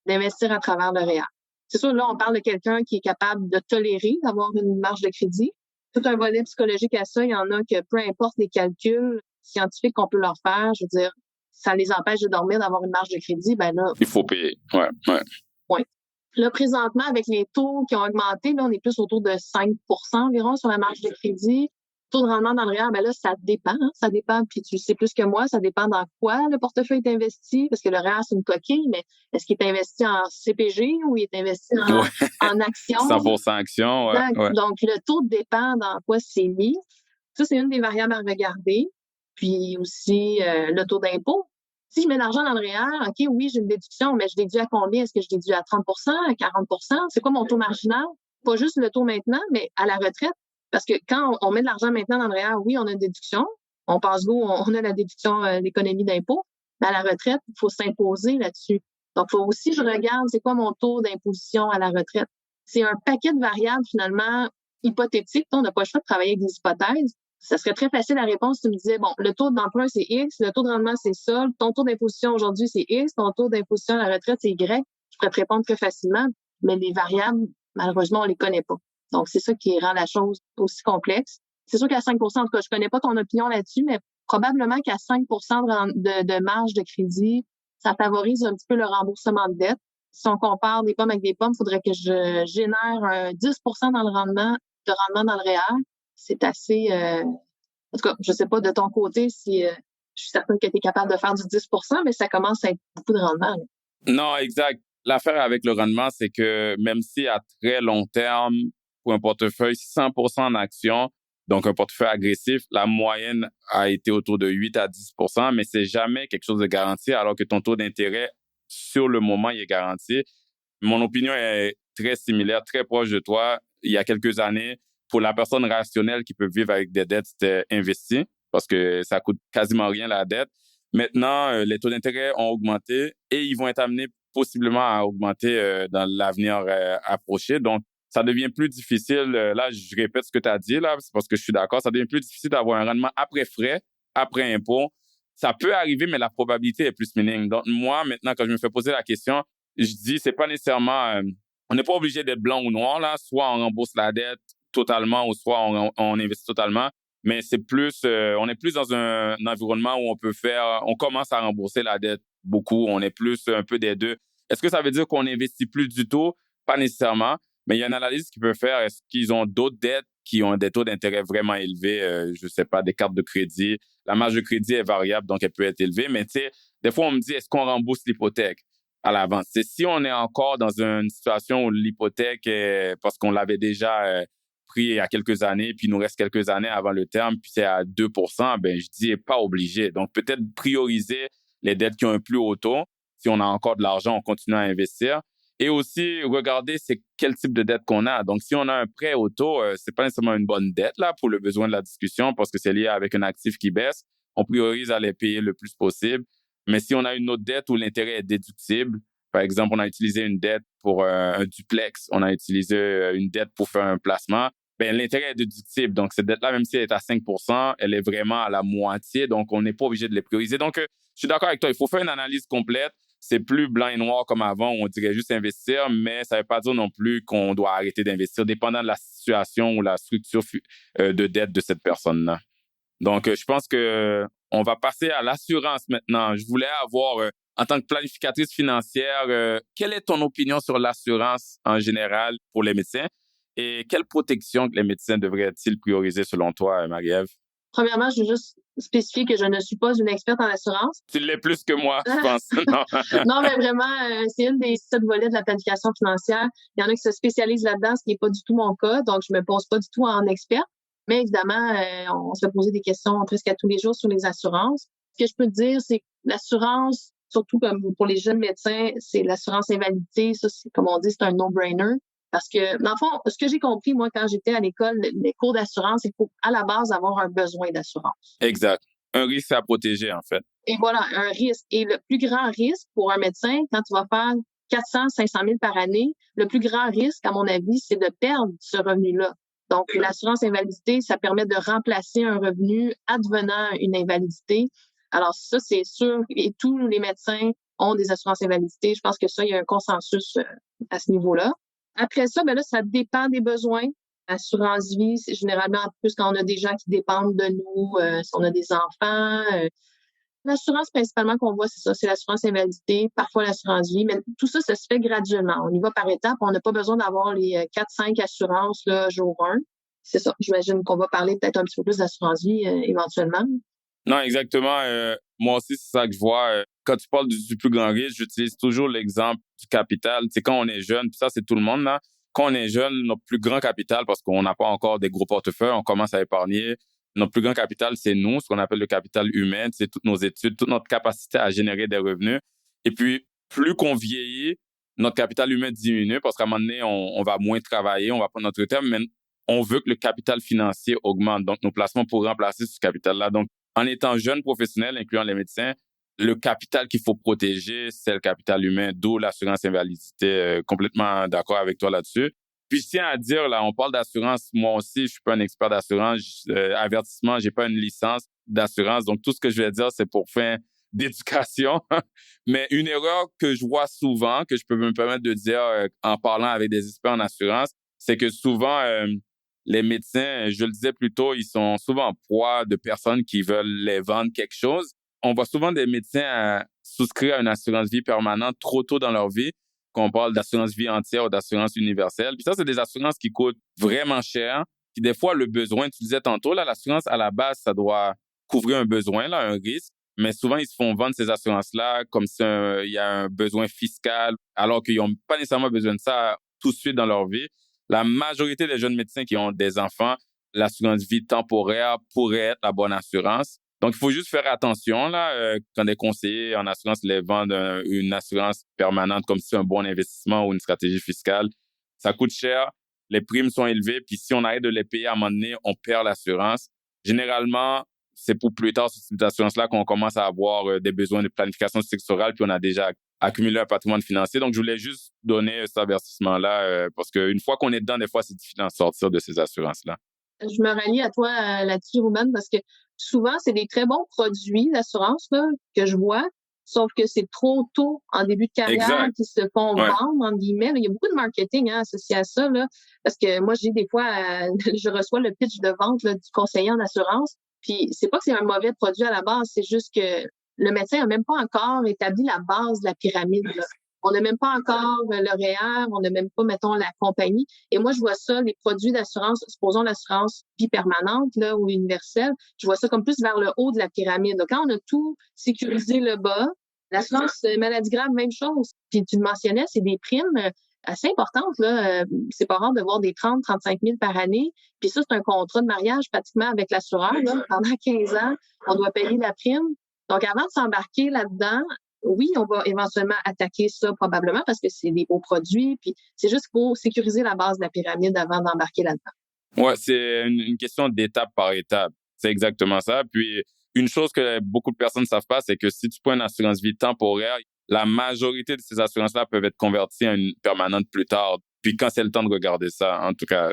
Speaker 3: d'investir à travers le REER. C'est sûr, là, on parle de quelqu'un qui est capable de tolérer d'avoir une marge de crédit. Tout un volet psychologique à ça. Il y en a que peu importe les calculs scientifiques qu'on peut leur faire, je veux dire, ça les empêche de dormir, d'avoir une marge de crédit, ben là...
Speaker 2: Il faut payer, ouais.
Speaker 3: Là, présentement, avec les taux qui ont augmenté, là, on est plus autour de 5 % environ sur la marge de crédit. Taux de rendement dans le REER, ben là, ça dépend. Ça dépend, puis tu sais plus que moi, ça dépend dans quoi le portefeuille est investi, parce que le REER, c'est une coquille, mais est-ce qu'il est investi en CPG ou il est investi en actions?
Speaker 2: 100% action, ouais.
Speaker 3: Donc, le taux dépend dans quoi c'est mis. Ça, c'est une des variables à regarder. Puis aussi, le taux d'impôt. Si je mets l'argent dans le REER, OK, oui, j'ai une déduction, mais je déduis à combien? Est-ce que je déduis à 30 %, à 40 %? C'est quoi mon taux marginal? Pas juste le taux maintenant, mais à la retraite. Parce que quand on met de l'argent maintenant dans le REER, oui, on a une déduction. On passe go, on a la déduction d'économie d'impôt. Mais à la retraite, il faut s'imposer là-dessus. Donc, il faut aussi que je regarde c'est quoi mon taux d'imposition à la retraite. C'est un paquet de variables, finalement, hypothétiques. On n'a pas le choix de travailler avec des hypothèses. Ça serait très facile à répondre si tu me disais, bon, le taux d'emprunt, c'est X, le taux de rendement, c'est ça, ton taux d'imposition aujourd'hui, c'est X, ton taux d'imposition à la retraite, c'est Y. Je pourrais te répondre très facilement, mais les variables, malheureusement, on les connaît pas. Donc, c'est ça qui rend la chose aussi complexe. C'est sûr qu'à 5 %, en tout cas, je connais pas ton opinion là-dessus, mais probablement qu'à 5 % de marge de crédit, ça favorise un petit peu le remboursement de dette. Si on compare des pommes avec des pommes, il faudrait que je génère un 10 % dans le rendement dans le REER. C'est assez... En tout cas, je sais pas de ton côté si je suis certaine que tu es capable de faire du 10 %, mais ça commence à être beaucoup de rendement. Là.
Speaker 2: Non, exact. L'affaire avec le rendement, c'est que même si à très long terme, pour un portefeuille 100 % en actions, donc un portefeuille agressif, la moyenne a été autour de 8 à 10 %, mais c'est jamais quelque chose de garanti, alors que ton taux d'intérêt, sur le moment, il est garanti. Mon opinion est très similaire, très proche de toi. Il y a quelques années, pour la personne rationnelle qui peut vivre avec des dettes, c'était investi parce que ça coûte quasiment rien la dette. Maintenant, les taux d'intérêt ont augmenté et ils vont être amenés possiblement à augmenter dans l'avenir approché. Donc, ça devient plus difficile. Là, je répète ce que tu as dit, là, c'est parce que je suis d'accord. Ça devient plus difficile d'avoir un rendement après frais, après impôt. Ça peut arriver, mais la probabilité est plus minime. Donc, moi, maintenant, quand je me fais poser la question, je dis, c'est pas nécessairement... on n'est pas obligé d'être blanc ou noir, là. Soit on rembourse la dette totalement ou soit on investit totalement. Mais c'est plus... on est plus dans un environnement où on commence à rembourser la dette beaucoup. On est plus un peu des deux. Est-ce que ça veut dire qu'on n'investit plus du tout? Pas nécessairement. Mais il y a une analyse qu'ils peuvent faire. Est-ce qu'ils ont d'autres dettes qui ont des taux d'intérêt vraiment élevés? Je sais pas, des cartes de crédit. La marge de crédit est variable, donc elle peut être élevée. Mais tu sais, des fois, on me dit, est-ce qu'on rembourse l'hypothèque à l'avance? C'est si on est encore dans une situation où l'hypothèque est, parce qu'on l'avait déjà pris il y a quelques années, puis il nous reste quelques années avant le terme, puis c'est à 2%, ben je dis pas obligé. Donc, peut-être prioriser les dettes qui ont un plus haut taux. Si on a encore de l'argent, on continue à investir. Et aussi, regarder c'est quel type de dette qu'on a. Donc, si on a un prêt auto, c'est pas nécessairement une bonne dette là pour le besoin de la discussion parce que c'est lié avec un actif qui baisse. On priorise à les payer le plus possible. Mais si on a une autre dette où l'intérêt est déductible, par exemple, on a utilisé une dette pour un duplex, on a utilisé une dette pour faire un placement, ben l'intérêt est déductible. Donc, cette dette-là, même si elle est à 5%, elle est vraiment à la moitié. Donc, on n'est pas obligé de les prioriser. Donc, je suis d'accord avec toi. Il faut faire une analyse complète. C'est plus blanc et noir comme avant, où on dirait juste investir, mais ça ne veut pas dire non plus qu'on doit arrêter d'investir, dépendant de la situation ou la structure de dette de cette personne-là. Donc, je pense que on va passer à l'assurance maintenant. Je voulais avoir, en tant que planificatrice financière, quelle est ton opinion sur l'assurance en général pour les médecins et quelle protection que les médecins devraient-ils prioriser selon toi, Marie-Ève?
Speaker 3: Premièrement, je veux juste spécifier que je ne suis pas une experte en assurance.
Speaker 2: Tu l'es plus que moi, je pense. Non.
Speaker 3: Non, mais vraiment, c'est une des 7 volets de la planification financière. Il y en a qui se spécialisent là-dedans, ce qui n'est pas du tout mon cas. Donc, je me pose pas du tout en expert. Mais évidemment, on se fait poser des questions presque à tous les jours sur les assurances. Ce que je peux te dire, c'est que l'assurance, surtout comme pour les jeunes médecins, c'est l'assurance invalidité. Ça, c'est, comme on dit, c'est un no-brainer. Parce que, dans le fond, ce que j'ai compris, moi, quand j'étais à l'école, les cours d'assurance, il faut, à la base, avoir un besoin d'assurance.
Speaker 2: Exact. Un risque à protéger, en fait.
Speaker 3: Et voilà, un risque. Et le plus grand risque pour un médecin, quand tu vas faire 400, 500 000 par année, le plus grand risque, à mon avis, c'est de perdre ce revenu-là. Donc, l'assurance invalidité, ça permet de remplacer un revenu advenant une invalidité. Alors, ça, c'est sûr. Et tous les médecins ont des assurances invalidité. Je pense que ça, il y a un consensus à ce niveau-là. Après ça, ben là, ça dépend des besoins. Assurance vie, c'est généralement en plus quand on a des gens qui dépendent de nous, si on a des enfants. L'assurance principalement qu'on voit, c'est ça, c'est l'assurance invalidité, parfois l'assurance vie, mais tout ça, ça se fait graduellement. On y va par étapes. On n'a pas besoin d'avoir les 4-5 assurances là, jour 1. C'est ça. J'imagine qu'on va parler peut-être un petit peu plus d'assurance vie éventuellement.
Speaker 2: Non, exactement. Moi aussi, c'est ça que je vois. Quand tu parles du plus grand risque, j'utilise toujours l'exemple du capital. Tu sais, quand on est jeune, puis ça, c'est tout le monde, là. Quand on est jeune, notre plus grand capital, parce qu'on n'a pas encore des gros portefeuilles, on commence à épargner. Notre plus grand capital, c'est nous, ce qu'on appelle le capital humain. C'est toutes nos études, toute notre capacité à générer des revenus. Et puis, plus qu'on vieillit, notre capital humain diminue parce qu'à un moment donné, on va moins travailler, on va prendre notre retraite, mais on veut que le capital financier augmente. Donc, nos placements pour remplacer ce capital-là. Donc, en étant jeune professionnel, incluant les médecins, le capital qu'il faut protéger, c'est le capital humain, d'où l'assurance invalidité. Complètement d'accord avec toi là-dessus. Puis je tiens à dire, là, on parle d'assurance. Moi aussi, je suis pas un expert d'assurance. Avertissement, j'ai pas une licence d'assurance. Donc, tout ce que je vais dire, c'est pour fin d'éducation. Mais une erreur que je vois souvent, que je peux me permettre de dire en parlant avec des experts en assurance, c'est que souvent, les médecins, je le disais plus tôt, ils sont souvent en proie de personnes qui veulent les vendre quelque chose. On voit souvent des médecins souscrire à une assurance vie permanente trop tôt dans leur vie, qu'on parle d'assurance vie entière ou d'assurance universelle. Puis ça, c'est des assurances qui coûtent vraiment cher. Puis des fois, le besoin, tu disais tantôt, là, l'assurance, à la base, ça doit couvrir un besoin, là, un risque. Mais souvent, ils se font vendre ces assurances-là comme si il y a un besoin fiscal, alors qu'ils n'ont pas nécessairement besoin de ça tout de suite dans leur vie. La majorité des jeunes médecins qui ont des enfants, l'assurance vie temporaire pourrait être la bonne assurance. Donc, il faut juste faire attention là quand des conseillers en assurance les vendent une assurance permanente comme si c'est un bon investissement ou une stratégie fiscale. ça coûte cher, les primes sont élevées, puis si on arrête de les payer à un moment donné, on perd l'assurance. Généralement, c'est pour plus tard sur cette assurance-là qu'on commence à avoir des besoins de planification successorale, puis on a déjà accumulé un patrimoine financier. Donc, je voulais juste donner cet avertissement-là parce qu'une fois qu'on est dedans, des fois, c'est difficile d'en sortir de ces assurances-là.
Speaker 3: Je me rallie à toi là-dessus, Ruben, parce que souvent, c'est des très bons produits d'assurance là, que je vois, sauf que c'est trop tôt en début de carrière qu'ils se font vendre, entre guillemets. Il y a beaucoup de marketing associé à ça, là, parce que moi, j'ai des fois, je reçois le pitch de vente là, du conseiller en assurance, puis c'est pas que c'est un mauvais produit à la base, c'est juste que le médecin a même pas encore établi la base de la pyramide, là. On n'a même pas encore le REER, on n'a même pas, mettons, la compagnie. Et moi, je vois ça, les produits d'assurance, supposons l'assurance vie permanente là, ou universelle, je vois ça comme plus vers le haut de la pyramide. Donc, quand on a tout sécurisé le bas, l'assurance maladie grave, même chose. Puis tu le mentionnais, c'est des primes assez importantes. Là. C'est pas rare de voir des 30-35 000 par année. Puis ça, c'est un contrat de mariage pratiquement avec l'assureur. Là. Pendant 15 ans, on doit payer la prime. Donc, avant de s'embarquer là-dedans, oui, on va éventuellement attaquer ça probablement parce que c'est des beaux produits. Puis c'est juste pour sécuriser la base de la pyramide avant d'embarquer là-dedans.
Speaker 2: Ouais, c'est une question d'étape par étape. C'est exactement ça. Puis une chose que beaucoup de personnes ne savent pas, c'est que si tu prends une assurance vie temporaire, la majorité de ces assurances-là peuvent être converties en une permanente plus tard. Puis quand c'est le temps de regarder ça, en tout cas,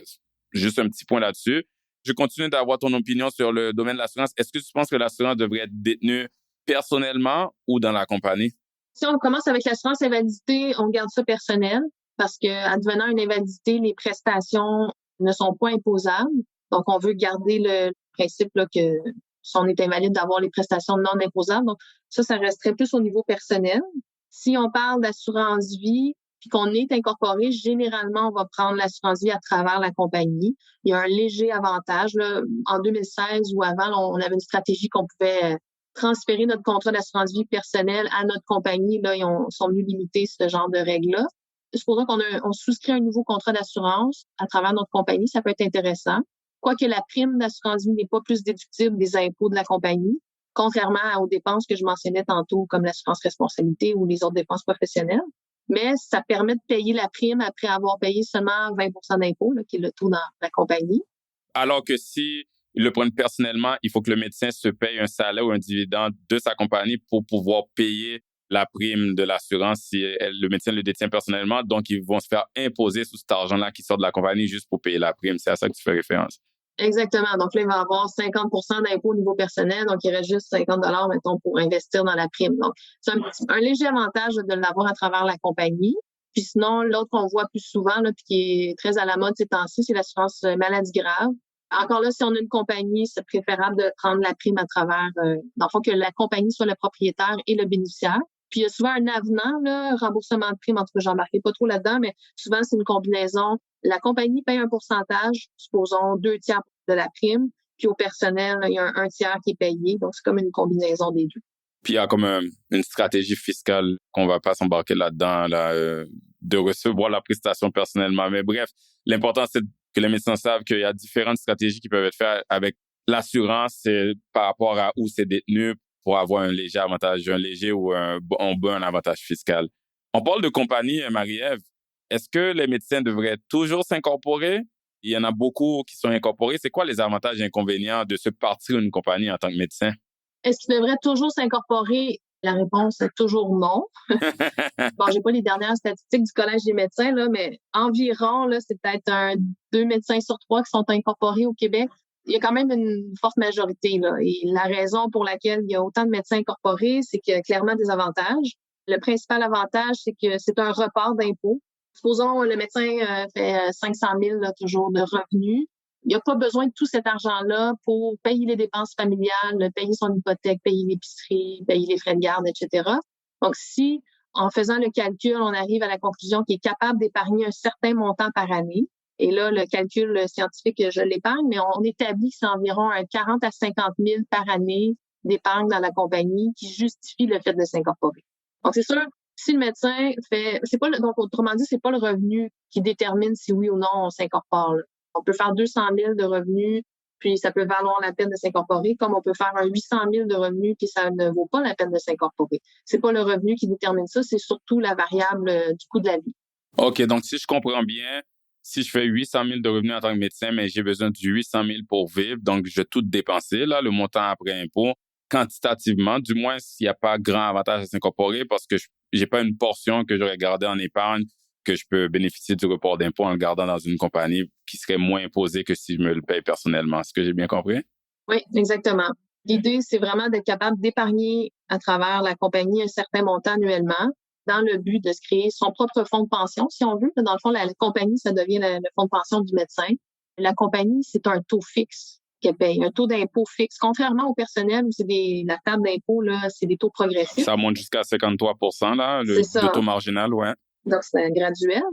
Speaker 2: juste un petit point là-dessus. Je continue d'avoir ton opinion sur le domaine de l'assurance. Est-ce que tu penses que l'assurance devrait être détenue personnellement ou dans la compagnie?
Speaker 3: Si on commence avec l'assurance invalidité, on garde ça personnel parce que, advenant une invalidité, les prestations ne sont pas imposables. Donc, on veut garder le principe là, que si on est invalide, d'avoir les prestations non imposables. Donc, ça resterait plus au niveau personnel. Si on parle d'assurance vie puis qu'on est incorporé, généralement, on va prendre l'assurance vie à travers la compagnie. Il y a un léger avantage. Là. En 2016 ou avant, là, on avait une stratégie qu'on pouvait transférer notre contrat d'assurance vie personnelle à notre compagnie. Là, ils sont mieux limités, ce genre de règles-là. Supposons qu'on souscrit un nouveau contrat d'assurance à travers notre compagnie, ça peut être intéressant. Quoique la prime d'assurance vie n'est pas plus déductible des impôts de la compagnie, contrairement aux dépenses que je mentionnais tantôt, comme l'assurance responsabilité ou les autres dépenses professionnelles. Mais ça permet de payer la prime après avoir payé seulement 20 % d'impôts, là, qui est le taux dans la compagnie.
Speaker 2: Alors que si ils le prennent personnellement, il faut que le médecin se paye un salaire ou un dividende de sa compagnie pour pouvoir payer la prime de l'assurance si le médecin le détient personnellement. Donc, ils vont se faire imposer sous cet argent-là qui sort de la compagnie juste pour payer la prime. C'est à ça que tu fais référence.
Speaker 3: Exactement. Donc là, il va avoir 50 % d'impôt au niveau personnel. Donc, il reste juste 50 $, mettons, pour investir dans la prime. Donc, c'est un léger avantage de l'avoir à travers la compagnie. Puis sinon, l'autre qu'on voit plus souvent, là, puis qui est très à la mode ces temps-ci, c'est l'assurance maladie grave. Encore là, si on a une compagnie, c'est préférable de prendre la prime à travers, dans le fond, que la compagnie soit le propriétaire et le bénéficiaire. Puis il y a souvent un avenant, là, remboursement de prime, en tout cas, j'embarquais pas trop là-dedans, mais souvent, c'est une combinaison. La compagnie paye un pourcentage, supposons 2/3 de la prime, puis au personnel, il y a un tiers qui est payé. Donc, c'est comme une combinaison des deux.
Speaker 2: Puis il y a comme une stratégie fiscale qu'on va pas s'embarquer là-dedans, là, de recevoir la prestation personnellement. Mais bref, l'important, c'est que les médecins savent qu'il y a différentes stratégies qui peuvent être faites avec l'assurance par rapport à où c'est détenu pour avoir un léger avantage, un léger ou un bon avantage fiscal. On parle de compagnie, Marie-Ève. Est-ce que les médecins devraient toujours s'incorporer? Il y en a beaucoup qui sont incorporés. C'est quoi les avantages et inconvénients de se partir d'une compagnie en tant que médecin?
Speaker 3: Est-ce qu'ils devraient toujours s'incorporer? La réponse est toujours non. Bon, j'ai pas les dernières statistiques du Collège des médecins, là, mais environ, là, c'est peut-être 2 médecins sur 3 qui sont incorporés au Québec. Il y a quand même une forte majorité, là. Et la raison pour laquelle il y a autant de médecins incorporés, c'est qu'il y a clairement des avantages. Le principal avantage, c'est que c'est un report d'impôts. Supposons le médecin fait 500 000 là, toujours de revenus. Il n'y a pas besoin de tout cet argent-là pour payer les dépenses familiales, payer son hypothèque, payer l'épicerie, payer les frais de garde, etc. Donc, si, en faisant le calcul, on arrive à la conclusion qu'il est capable d'épargner un certain montant par année, et là, le calcul scientifique, je l'épargne, mais on établit que c'est environ 40 à 50 000 par année d'épargne dans la compagnie qui justifie le fait de s'incorporer. Donc, c'est sûr, si le médecin donc, autrement dit, c'est pas le revenu qui détermine si oui ou non on s'incorpore, là. On peut faire 200 000 de revenus, puis ça peut valoir la peine de s'incorporer, comme on peut faire un 800 000 de revenus, puis ça ne vaut pas la peine de s'incorporer. C'est pas le revenu qui détermine ça, c'est surtout la variable du coût de la vie.
Speaker 2: OK, donc si je comprends bien, si je fais 800 000 de revenus en tant que médecin, mais j'ai besoin de 800 000 pour vivre, donc je vais tout dépenser, là, le montant après impôt, quantitativement, du moins s'il n'y a pas grand avantage à s'incorporer parce que j'ai pas une portion que j'aurais gardée en épargne que je peux bénéficier du report d'impôt en le gardant dans une compagnie qui serait moins imposée que si je me le paye personnellement. Est-ce que j'ai bien compris?
Speaker 3: Oui, exactement. L'idée, c'est vraiment d'être capable d'épargner à travers la compagnie un certain montant annuellement dans le but de se créer son propre fonds de pension, si on veut. Dans le fond, la compagnie, ça devient le fonds de pension du médecin. La compagnie, c'est un taux fixe qu'elle paye, un taux d'impôt fixe. Contrairement au personnel où la table d'impôt, là, c'est des taux progressifs.
Speaker 2: Ça monte jusqu'à 53 %, là, le taux marginal, ouais.
Speaker 3: Donc, c'est graduel.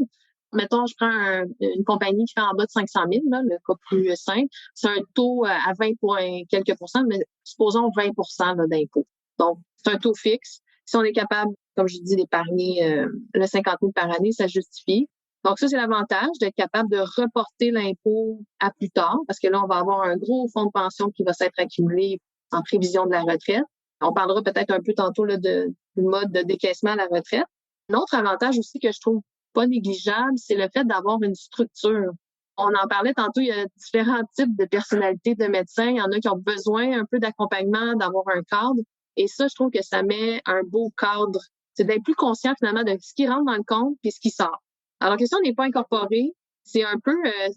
Speaker 3: Mettons, je prends une compagnie qui fait en bas de 500 000, là, le cas plus simple. C'est un taux à 20 quelques pourcents, mais supposons 20 là, d'impôt. Donc, c'est un taux fixe. Si on est capable, comme je dis, d'épargner le 50 000 par année, ça justifie. Donc, ça, c'est l'avantage d'être capable de reporter l'impôt à plus tard, parce que là, on va avoir un gros fonds de pension qui va s'être accumulé en prévision de la retraite. On parlera peut-être un peu tantôt là, du mode de décaissement à la retraite. Un autre avantage aussi que je trouve pas négligeable, c'est le fait d'avoir une structure. On en parlait tantôt, il y a différents types de personnalités de médecins. Il y en a qui ont besoin un peu d'accompagnement, d'avoir un cadre. Et ça, je trouve que ça met un beau cadre. C'est d'être plus conscient finalement de ce qui rentre dans le compte puis ce qui sort. Alors que si on n'est pas incorporé, c'est un peu,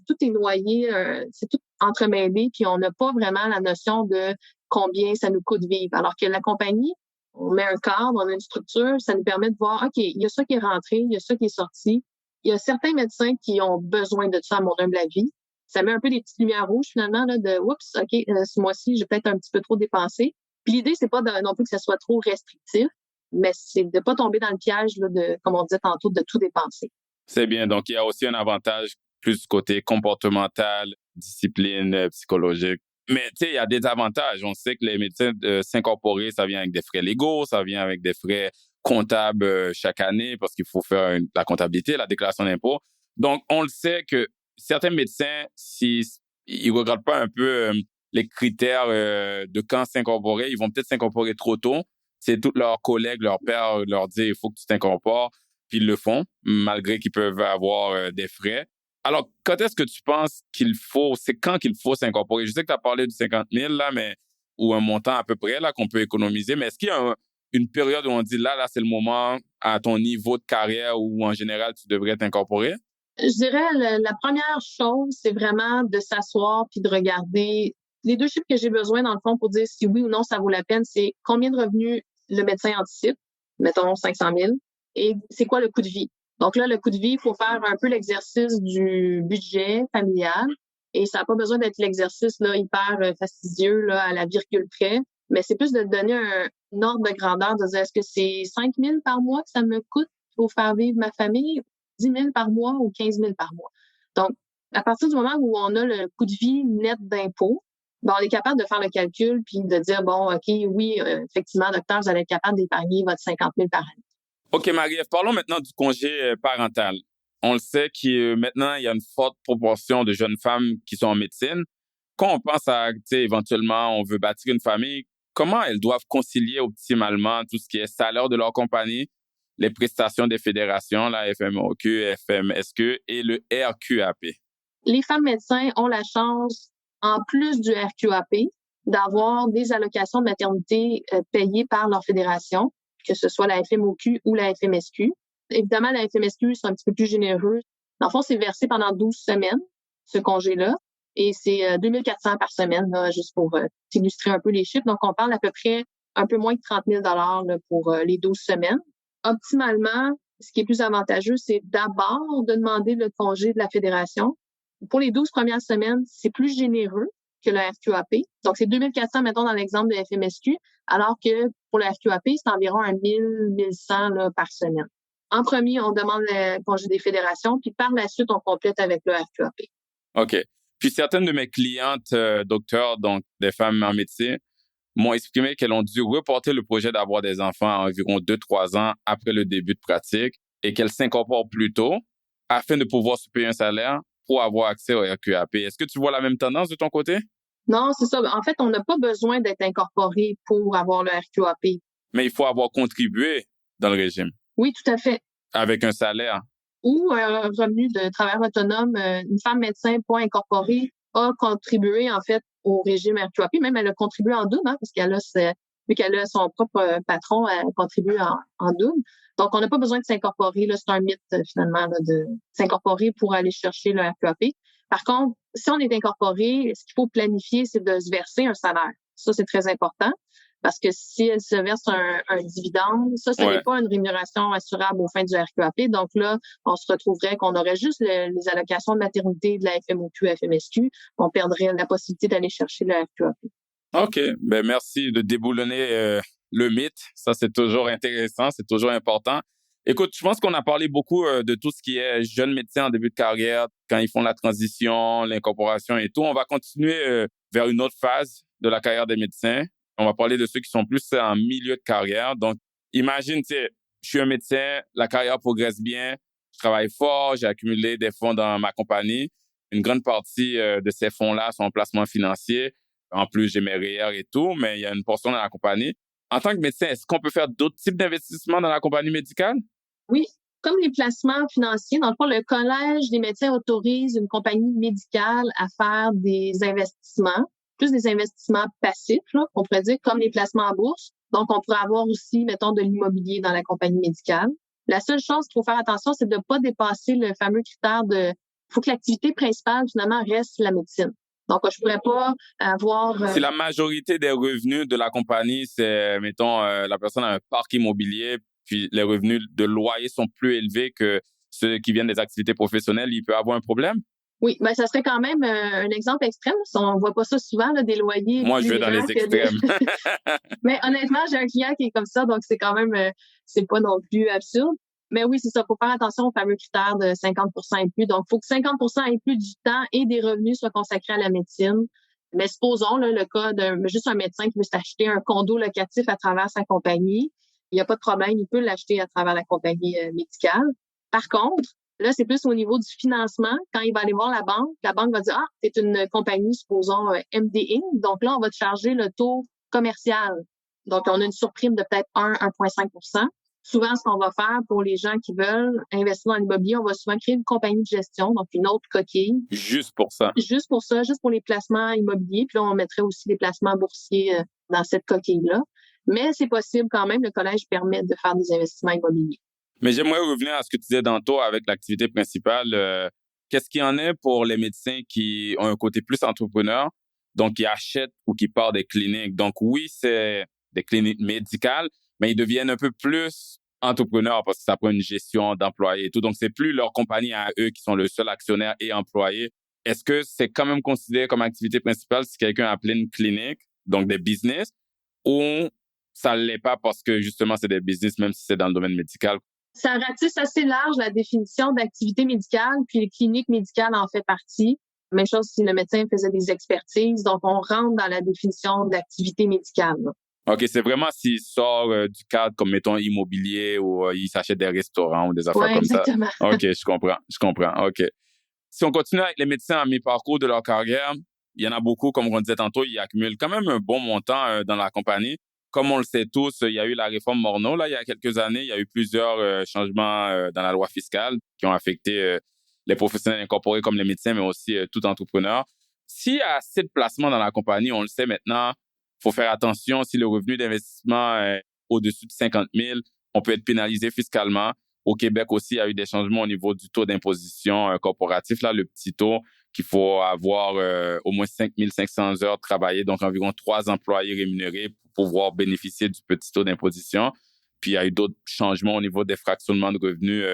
Speaker 3: tout est noyé, c'est tout entremêlé, puis on n'a pas vraiment la notion de combien ça nous coûte vivre. Alors que la compagnie, on met un cadre, on a une structure, ça nous permet de voir, OK, il y a ça qui est rentré, il y a ça qui est sorti. Il y a certains médecins qui ont besoin de ça, à mon humble avis. Ça met un peu des petites lumières rouges, finalement, là, de, oups, OK, ce mois-ci, j'ai peut-être un petit peu trop dépensé. Puis l'idée, c'est pas non plus que ça soit trop restrictif, mais c'est de pas tomber dans le piège, là, de, comme on disait tantôt, de tout dépenser.
Speaker 2: C'est bien. Donc, il y a aussi un avantage plus côté comportemental, discipline, psychologique. Mais, tu sais, il y a des avantages. On sait que les médecins s'incorporer, ça vient avec des frais légaux, ça vient avec des frais comptables chaque année parce qu'il faut faire la comptabilité, la déclaration d'impôt. Donc, on le sait que certains médecins, s'ils ne regardent pas un peu les critères de quand s'incorporer, ils vont peut-être s'incorporer trop tôt. C'est tous leurs collègues, leurs pairs leur disent « il faut que tu t'incorpores », puis ils le font, malgré qu'ils peuvent avoir des frais. Alors, quand est-ce que tu penses c'est quand qu'il faut s'incorporer? Je sais que tu as parlé du 50 000, là, ou un montant à peu près, là, qu'on peut économiser, mais est-ce qu'il y a une période où on dit, là, c'est le moment, à ton niveau de carrière, où en général, tu devrais t'incorporer?
Speaker 3: Je dirais, la première chose, c'est vraiment de s'asseoir puis de regarder. Les 2 chiffres que j'ai besoin, dans le fond, pour dire si oui ou non ça vaut la peine, c'est combien de revenus le médecin anticipe, mettons 500 000, et c'est quoi le coût de vie. Donc là, le coût de vie, il faut faire un peu l'exercice du budget familial, et ça n'a pas besoin d'être l'exercice là hyper fastidieux là, à la virgule près, mais c'est plus de donner un ordre de grandeur, de dire est-ce que c'est 5 000 par mois que ça me coûte pour faire vivre ma famille, 10 000 par mois ou 15 000 par mois. Donc, à partir du moment où on a le coût de vie net d'impôt, on est capable de faire le calcul puis de dire, bon, OK, oui, effectivement, docteur, vous allez être capable d'épargner votre 50 000 par année.
Speaker 2: OK, Marie-Ève, parlons maintenant du congé parental. On le sait que maintenant, il y a une forte proportion de jeunes femmes qui sont en médecine. Quand on pense à, éventuellement, on veut bâtir une famille, comment elles doivent concilier optimalement tout ce qui est salaire de leur compagnie, les prestations des fédérations, la FMOQ, FMSQ et le RQAP?
Speaker 3: Les femmes médecins ont la chance, en plus du RQAP, d'avoir des allocations de maternité payées par leur fédération, que ce soit la FMOQ ou la FMSQ. Évidemment, la FMSQ, c'est un petit peu plus généreux. Dans le fond, c'est versé pendant 12 semaines, ce congé-là, et c'est 2 400 par semaine, là, juste pour illustrer un peu les chiffres. Donc, on parle à peu près un peu moins de 30 000 là, pour les 12 semaines. Optimalement, ce qui est plus avantageux, c'est d'abord de demander le congé de la fédération. Pour les 12 premières semaines, c'est plus généreux que le RQAP. Donc, c'est 2 400, mettons, dans l'exemple de FMSQ, alors que pour le RQAP, c'est environ 1 000, 1 100 là, par semaine. En premier, on demande le congé des fédérations, puis par la suite, on complète avec le RQAP.
Speaker 2: OK. Puis certaines de mes clientes docteurs, donc des femmes en médecine, m'ont exprimé qu'elles ont dû reporter le projet d'avoir des enfants à environ 2-3 ans après le début de pratique et qu'elles s'incorporent plus tôt afin de pouvoir se payer un salaire pour avoir accès au RQAP. Est-ce que tu vois la même tendance de ton côté?
Speaker 3: Non, c'est ça. En fait, on n'a pas besoin d'être incorporé pour avoir le RQAP.
Speaker 2: Mais il faut avoir contribué dans le régime.
Speaker 3: Oui, tout à fait.
Speaker 2: Avec un salaire.
Speaker 3: ou un revenu de travailleur autonome, une femme médecin pas incorporée a contribué en fait au régime RQAP. Même elle a contribué en double, parce vu qu'elle a son propre patron, elle contribue en double. Donc, on n'a pas besoin de s'incorporer. Là, c'est un mythe, finalement, là, de s'incorporer pour aller chercher le RQAP. Par contre, si on est incorporé, ce qu'il faut planifier, c'est de se verser un salaire. Ça, c'est très important. Parce que si elle se verse un dividende, ça n'est pas une rémunération assurable aux fins du RQAP. Donc là, on se retrouverait qu'on aurait juste les allocations de maternité de la FMOQ, FMSQ. On perdrait la possibilité d'aller chercher le RQAP.
Speaker 2: OK. Ben, merci de déboulonner le mythe. Ça, c'est toujours intéressant, c'est toujours important. Écoute, je pense qu'on a parlé beaucoup de tout ce qui est jeunes médecins en début de carrière, quand ils font la transition, l'incorporation et tout. On va continuer vers une autre phase de la carrière des médecins. On va parler de ceux qui sont plus en milieu de carrière. Donc, imagine, tu sais, je suis un médecin, la carrière progresse bien, je travaille fort, j'ai accumulé des fonds dans ma compagnie. Une grande partie de ces fonds-là sont en placement financier. En plus, j'ai mes REER et tout, mais il y a une portion dans la compagnie. En tant que médecin, est-ce qu'on peut faire d'autres types d'investissements dans la compagnie médicale?
Speaker 3: Oui, comme les placements financiers, dans le fond, le Collège des médecins autorise une compagnie médicale à faire des investissements, plus des investissements passifs, là, on pourrait dire, comme les placements en bourse. Donc, on pourrait avoir aussi, mettons, de l'immobilier dans la compagnie médicale. La seule chose qu'il faut faire attention, c'est de ne pas dépasser le fameux critère il faut que l'activité principale, finalement, reste la médecine. Donc, je pourrais pas avoir...
Speaker 2: Si la majorité des revenus de la compagnie, c'est, mettons, la personne a un parc immobilier, puis les revenus de loyer sont plus élevés que ceux qui viennent des activités professionnelles, il peut avoir un problème?
Speaker 3: Oui, ben ça serait quand même un exemple extrême. On voit pas ça souvent, là, des loyers.
Speaker 2: Moi, je vais dans les extrêmes.
Speaker 3: Mais honnêtement, j'ai un client qui est comme ça, donc c'est quand même, c'est pas non plus absurde. Mais oui, c'est ça. Faut faire attention au fameux critère de 50% et plus. Donc, il faut que 50% et plus du temps et des revenus soient consacrés à la médecine. Mais supposons là, le cas de juste un médecin qui veut s'acheter un condo locatif à travers sa compagnie. Il n'y a pas de problème, il peut l'acheter à travers la compagnie médicale. Par contre, là, c'est plus au niveau du financement. Quand il va aller voir la banque va dire, ah, t'es une compagnie, supposons, MD Inc. Donc là, on va te charger le taux commercial. Donc, on a une surprime de peut-être 1,5%. Souvent, ce qu'on va faire pour les gens qui veulent investir dans l'immobilier, on va souvent créer une compagnie de gestion, donc une autre coquille.
Speaker 2: Juste pour ça.
Speaker 3: Juste pour ça, juste pour les placements immobiliers. Puis là, on mettrait aussi des placements boursiers dans cette coquille-là. Mais c'est possible quand même, le collège permet de faire des investissements immobiliers.
Speaker 2: Mais j'aimerais revenir à ce que tu disais tantôt avec l'activité principale. Qu'est-ce qu'il y en est pour les médecins qui ont un côté plus entrepreneur, donc qui achètent ou qui partent des cliniques? Donc oui, c'est des cliniques médicales, mais ils deviennent un peu plus entrepreneurs parce que ça prend une gestion d'employés et tout. Donc, c'est plus leur compagnie à eux qui sont le seul actionnaire et employé. Est-ce que c'est quand même considéré comme activité principale si quelqu'un a appelé une clinique, donc des business, ou ça ne l'est pas parce que justement, c'est des business, même si c'est dans le domaine médical?
Speaker 3: Ça ratisse assez large la définition d'activité médicale, puis les cliniques médicales en fait partie. Même chose si le médecin faisait des expertises. Donc, on rentre dans la définition d'activité médicale. Là.
Speaker 2: OK, c'est vraiment s'il sort du cadre comme, mettons, immobilier ou il s'achète des restaurants ou des affaires comme
Speaker 3: exactement.
Speaker 2: Ça. OK, je comprends. OK. Si on continue avec les médecins à mi-parcours de leur carrière, il y en a beaucoup, comme on disait tantôt, ils accumulent quand même un bon montant dans la compagnie. Comme on le sait tous, il y a eu la réforme Morneau, là, il y a quelques années. Il y a eu plusieurs changements dans la loi fiscale qui ont affecté les professionnels incorporés comme les médecins, mais aussi tout entrepreneur. S'il y a assez de placements dans la compagnie, on le sait maintenant, faut faire attention. Si le revenu d'investissement est au-dessus de 50 000, on peut être pénalisé fiscalement. Au Québec aussi, il y a eu des changements au niveau du taux d'imposition corporatif, là, le petit taux qu'il faut avoir au moins 5 500 heures travaillées, donc environ 3 employés rémunérés pour pouvoir bénéficier du petit taux d'imposition. Puis, il y a eu d'autres changements au niveau des fractionnements de revenus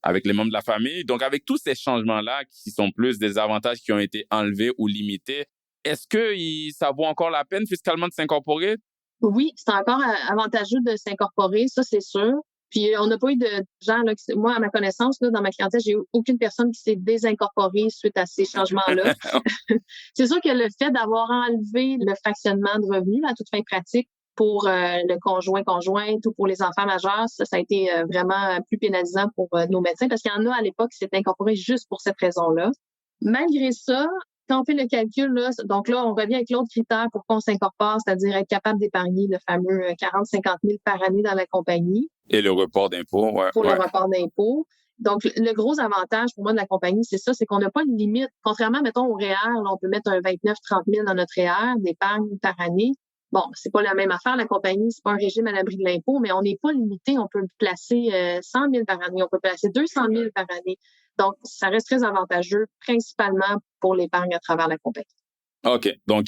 Speaker 2: avec les membres de la famille. Donc, avec tous ces changements-là qui sont plus des avantages qui ont été enlevés ou limités, est-ce que ça vaut encore la peine fiscalement de s'incorporer?
Speaker 3: Oui, c'est encore avantageux de s'incorporer, ça c'est sûr. Puis on n'a pas eu de gens, là, moi à ma connaissance, là, dans ma clientèle, j'ai eu aucune personne qui s'est désincorporée suite à ces changements-là. C'est sûr que le fait d'avoir enlevé le fractionnement de revenus à toute fin pratique pour le conjointe ou pour les enfants majeurs, ça a été vraiment plus pénalisant pour nos médecins parce qu'il y en a à l'époque qui s'étaient incorporés juste pour cette raison-là. Malgré ça, quand on fait le calcul, là, donc là, on revient avec l'autre critère pour qu'on s'incorpore, c'est-à-dire être capable d'épargner le fameux 40-50 000 par année dans la compagnie.
Speaker 2: Et le report d'impôt, ouais.
Speaker 3: Pour le report d'impôt. Donc, le gros avantage pour moi de la compagnie, c'est ça, c'est qu'on n'a pas une limite. Contrairement, mettons, au REER, là, on peut mettre un 29-30 000 dans notre REER d'épargne par année. Bon, c'est pas la même affaire. La compagnie, c'est pas un régime à l'abri de l'impôt, mais on n'est pas limité. On peut placer 100 000 par année, on peut placer 200 000 par année. Donc, ça reste très avantageux, principalement pour l'épargne à travers la compagnie.
Speaker 2: OK. Donc,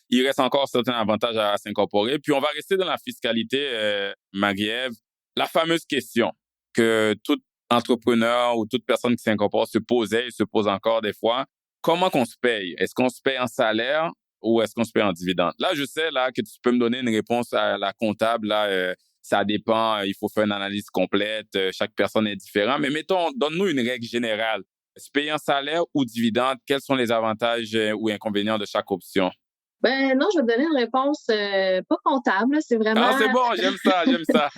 Speaker 2: il reste encore certains avantages à s'incorporer. Puis, on va rester dans la fiscalité, Marie-Ève. La fameuse question que tout entrepreneur ou toute personne qui s'incorpore se posait et se pose encore des fois. Comment qu'on se paye? Est-ce qu'on se paye en salaire ou est-ce qu'on se paye en dividende? Là, je sais là que tu peux me donner une réponse à la comptable. Là, ça dépend. Il faut faire une analyse complète. Chaque personne est différente. Mais mettons, donne-nous une règle générale. Se payer en salaire ou dividende, quels sont les avantages ou inconvénients de chaque option?
Speaker 3: Ben non, je vais te donner une réponse pas comptable. C'est vraiment...
Speaker 2: Ah, c'est bon, j'aime ça.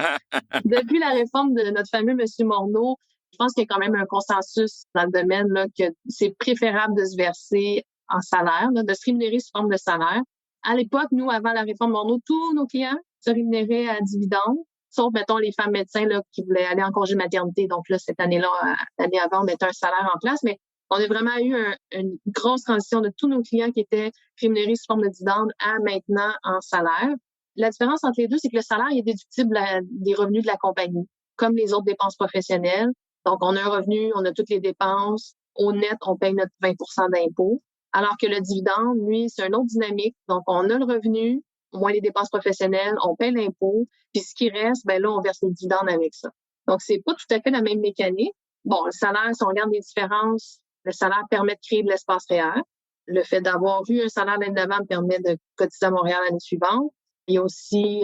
Speaker 3: Depuis la réforme de notre fameux M. Morneau, je pense qu'il y a quand même un consensus dans le domaine là, que c'est préférable de se verser en salaire, là, de se rémunérer sous forme de salaire. À l'époque, nous, avant la réforme Morneau, tous nos clients se rémunéraient à dividende, sauf, mettons, les femmes médecins là, qui voulaient aller en congé maternité. Donc là, cette année-là, l'année avant, on mettait un salaire en place. Mais on a vraiment eu une grosse transition de tous nos clients qui étaient rémunérés sous forme de dividende à maintenant en salaire. La différence entre les deux, c'est que le salaire est déductible des revenus de la compagnie, comme les autres dépenses professionnelles. Donc, on a un revenu, on a toutes les dépenses. Au net, on paye notre 20 d'impôt. Alors que le dividende, lui, c'est une autre dynamique. Donc, on a le revenu, moins les dépenses professionnelles, on paye l'impôt. Puis ce qui reste, ben là, on verse les dividendes avec ça. Donc, c'est pas tout à fait la même mécanique. Bon, le salaire, si on regarde les différences, le salaire permet de créer de l'espace réel. Le fait d'avoir eu un salaire l'année d'avant permet de cotiser à Montréal l'année suivante. Il y a aussi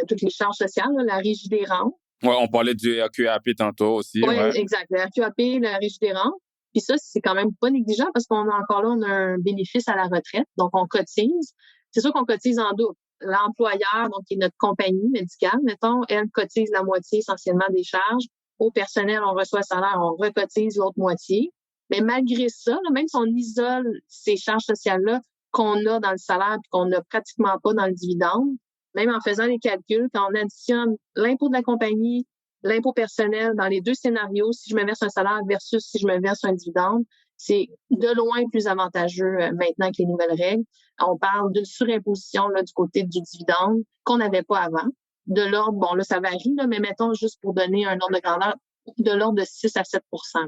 Speaker 3: toutes les charges sociales, là, la régie des rentes.
Speaker 2: Ouais, on parlait du RQAP tantôt aussi.
Speaker 3: Oui,
Speaker 2: ouais.
Speaker 3: Exact. Le RQAP, la régie des rentes. Puis ça, c'est quand même pas négligeable parce qu'on a encore là, on a un bénéfice à la retraite. Donc, on cotise. C'est sûr qu'on cotise en double. L'employeur, donc qui est notre compagnie médicale, mettons, elle cotise la moitié essentiellement des charges. Au personnel, on reçoit le salaire, on recotise l'autre moitié. Mais malgré ça, là, même si on isole ces charges sociales-là qu'on a dans le salaire et qu'on n'a pratiquement pas dans le dividende, même en faisant les calculs, quand on additionne l'impôt de la compagnie, l'impôt personnel dans les deux scénarios, si je me verse un salaire versus si je me verse un dividende, c'est de loin plus avantageux maintenant que les nouvelles règles. On parle d'une surimposition là, du côté du dividende qu'on n'avait pas avant. De l'ordre, bon là, ça varie, là, mais mettons juste pour donner un ordre de grandeur, de l'ordre de 6 à 7 %.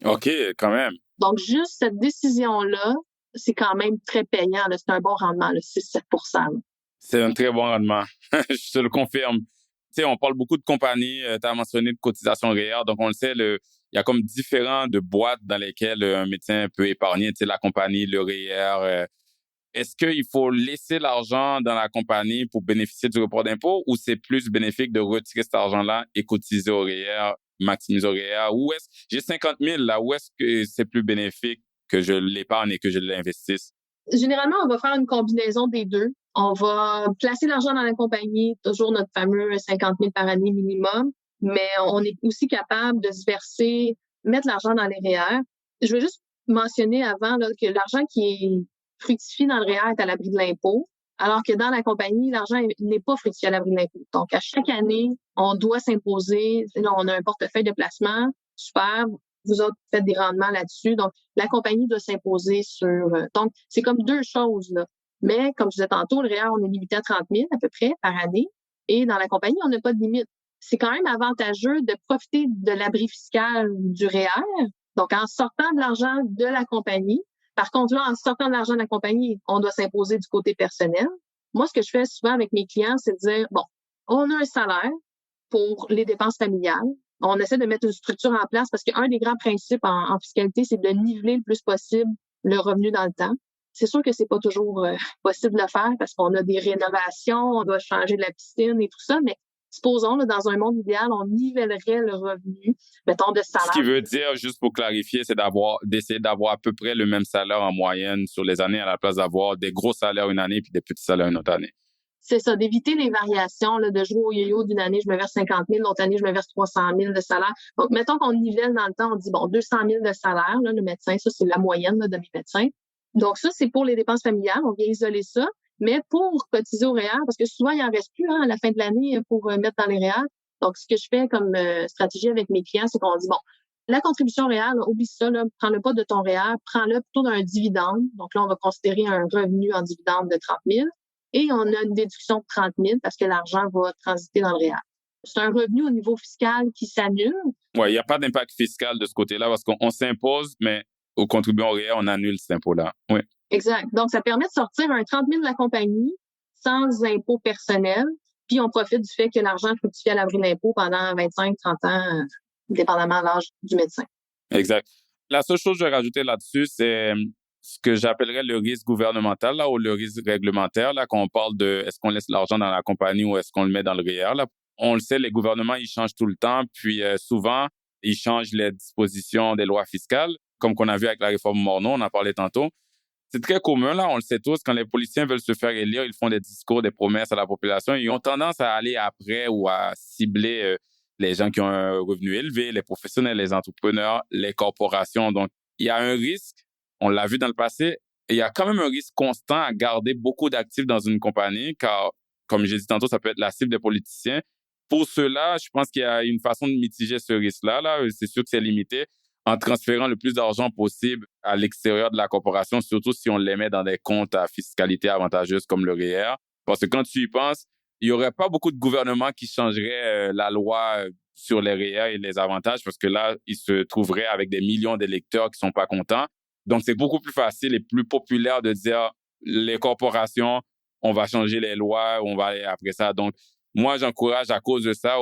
Speaker 2: OK, quand même.
Speaker 3: Donc, juste cette décision-là, c'est quand même très payant. Là. C'est un bon rendement, le 6-7 %.
Speaker 2: C'est un très bon rendement. Je te le confirme. Tu sais, on parle beaucoup de compagnies. Tu as mentionné de cotisation REER. Donc, on le sait, il y a comme différents de boîtes dans lesquelles un médecin peut épargner. Tu sais, la compagnie, le REER. Est-ce qu'il faut laisser l'argent dans la compagnie pour bénéficier du report d'impôt ou c'est plus bénéfique de retirer cet argent-là et cotiser au REER, maximiser au REER? Ou est-ce j'ai 50 000 là, où est-ce que c'est plus bénéfique que je l'épargne et que je l'investisse?
Speaker 3: Généralement, on va faire une combinaison des deux. On va placer l'argent dans la compagnie, toujours notre fameux 50 000 par année minimum, mais on est aussi capable de se verser, mettre l'argent dans les REER. Je veux juste mentionner avant là, que l'argent qui fructifie dans le REER est à l'abri de l'impôt, alors que dans la compagnie, l'argent n'est pas fructifié à l'abri de l'impôt. Donc, à chaque année, on doit s'imposer. Là, on a un portefeuille de placement, super. Vous autres faites des rendements là-dessus. Donc, la compagnie doit s'imposer sur... donc, c'est comme deux choses, là. Mais, comme je disais tantôt, le REER, on est limité à 30 000 à peu près par année. Et dans la compagnie, on n'a pas de limite. C'est quand même avantageux de profiter de l'abri fiscal du REER. Donc, en sortant de l'argent de la compagnie. Par contre, là, en sortant de l'argent de la compagnie, on doit s'imposer du côté personnel. Moi, ce que je fais souvent avec mes clients, c'est de dire, bon, on a un salaire pour les dépenses familiales. On essaie de mettre une structure en place parce qu'un des grands principes en fiscalité, c'est de niveler le plus possible le revenu dans le temps. C'est sûr que c'est pas toujours possible de le faire parce qu'on a des rénovations, on doit changer de la piscine et tout ça, mais supposons, là, dans un monde idéal, on nivellerait le revenu, mettons, de salaire.
Speaker 2: Ce qui veut dire, juste pour clarifier, c'est d'essayer d'avoir à peu près le même salaire en moyenne sur les années à la place d'avoir des gros salaires une année puis des petits salaires une autre année.
Speaker 3: C'est ça, d'éviter les variations, là, de jouer au yo-yo d'une année, je me verse 50 000, l'autre année, je me verse 300 000 de salaire. Donc, mettons qu'on nivelle dans le temps, on dit, bon, 200 000 de salaire, là, le médecin, ça, c'est la moyenne là, de mes médecins. Donc, ça, c'est pour les dépenses familiales, on vient isoler ça. Mais pour cotiser au REER, parce que souvent, il en reste plus à la fin de l'année pour mettre dans les REER. Donc, ce que je fais comme stratégie avec mes clients, c'est qu'on dit, bon, La contribution REER, là, oublie ça, là, prends-le pas de ton REER, prends-le plutôt d'un dividende. Donc là, on va considérer un revenu en dividende de 30 000 et on a une déduction de 30 000 parce que l'argent va transiter dans le REER. C'est un revenu au niveau fiscal qui s'annule.
Speaker 2: Oui, il n'y a pas d'impact fiscal de ce côté-là parce qu'on s'impose, mais au contribuant REER, on annule cet impôt-là. Oui.
Speaker 3: Exact. Donc, ça permet de sortir un 30 000 de la compagnie sans impôt personnel, puis on profite du fait que l'argent fructifie à l'abri de l'impôt pendant 25-30 ans, dépendamment de l'âge du médecin.
Speaker 2: Exact. La seule chose que je vais rajouter là-dessus, c'est ce que j'appellerais le risque gouvernemental là, ou le risque réglementaire, là, quand on parle de est-ce qu'on laisse l'argent dans la compagnie ou est-ce qu'on le met dans le REER. Là. On le sait, les gouvernements, ils changent tout le temps, puis souvent, ils changent les dispositions des lois fiscales, comme qu'on a vu avec la réforme Morneau, on en parlait tantôt. C'est très commun, là, on le sait tous, quand les politiciens veulent se faire élire, ils font des discours, des promesses à la population. Ils ont tendance à aller après ou à cibler les gens qui ont un revenu élevé, les professionnels, les entrepreneurs, les corporations. Donc, il y a un risque, on l'a vu dans le passé, et il y a quand même un risque constant à garder beaucoup d'actifs dans une compagnie, car, comme j'ai dit tantôt, ça peut être la cible des politiciens. Pour cela, je pense qu'il y a une façon de mitiger ce risque-là. Là. C'est sûr que c'est limité en transférant le plus d'argent possible à l'extérieur de la corporation, surtout si on les met dans des comptes à fiscalité avantageuse comme le REER. Parce que quand tu y penses, il n'y aurait pas beaucoup de gouvernements qui changeraient la loi sur les REER et les avantages parce que là, ils se trouveraient avec des millions d'électeurs qui sont pas contents. Donc, c'est beaucoup plus facile et plus populaire de dire les corporations, on va changer les lois, on va aller après ça. Donc, moi, j'encourage à cause de ça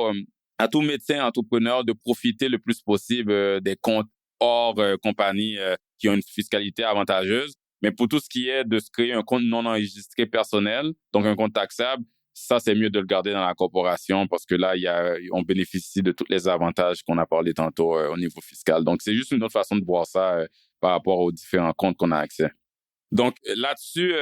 Speaker 2: à tout médecin entrepreneur de profiter le plus possible des comptes hors compagnie qui ont une fiscalité avantageuse. Mais pour tout ce qui est de se créer un compte non enregistré personnel, donc un compte taxable, ça, c'est mieux de le garder dans la corporation parce que là, on bénéficie de tous les avantages qu'on a parlé tantôt au niveau fiscal. Donc, c'est juste une autre façon de voir ça par rapport aux différents comptes qu'on a accès. Donc, là-dessus,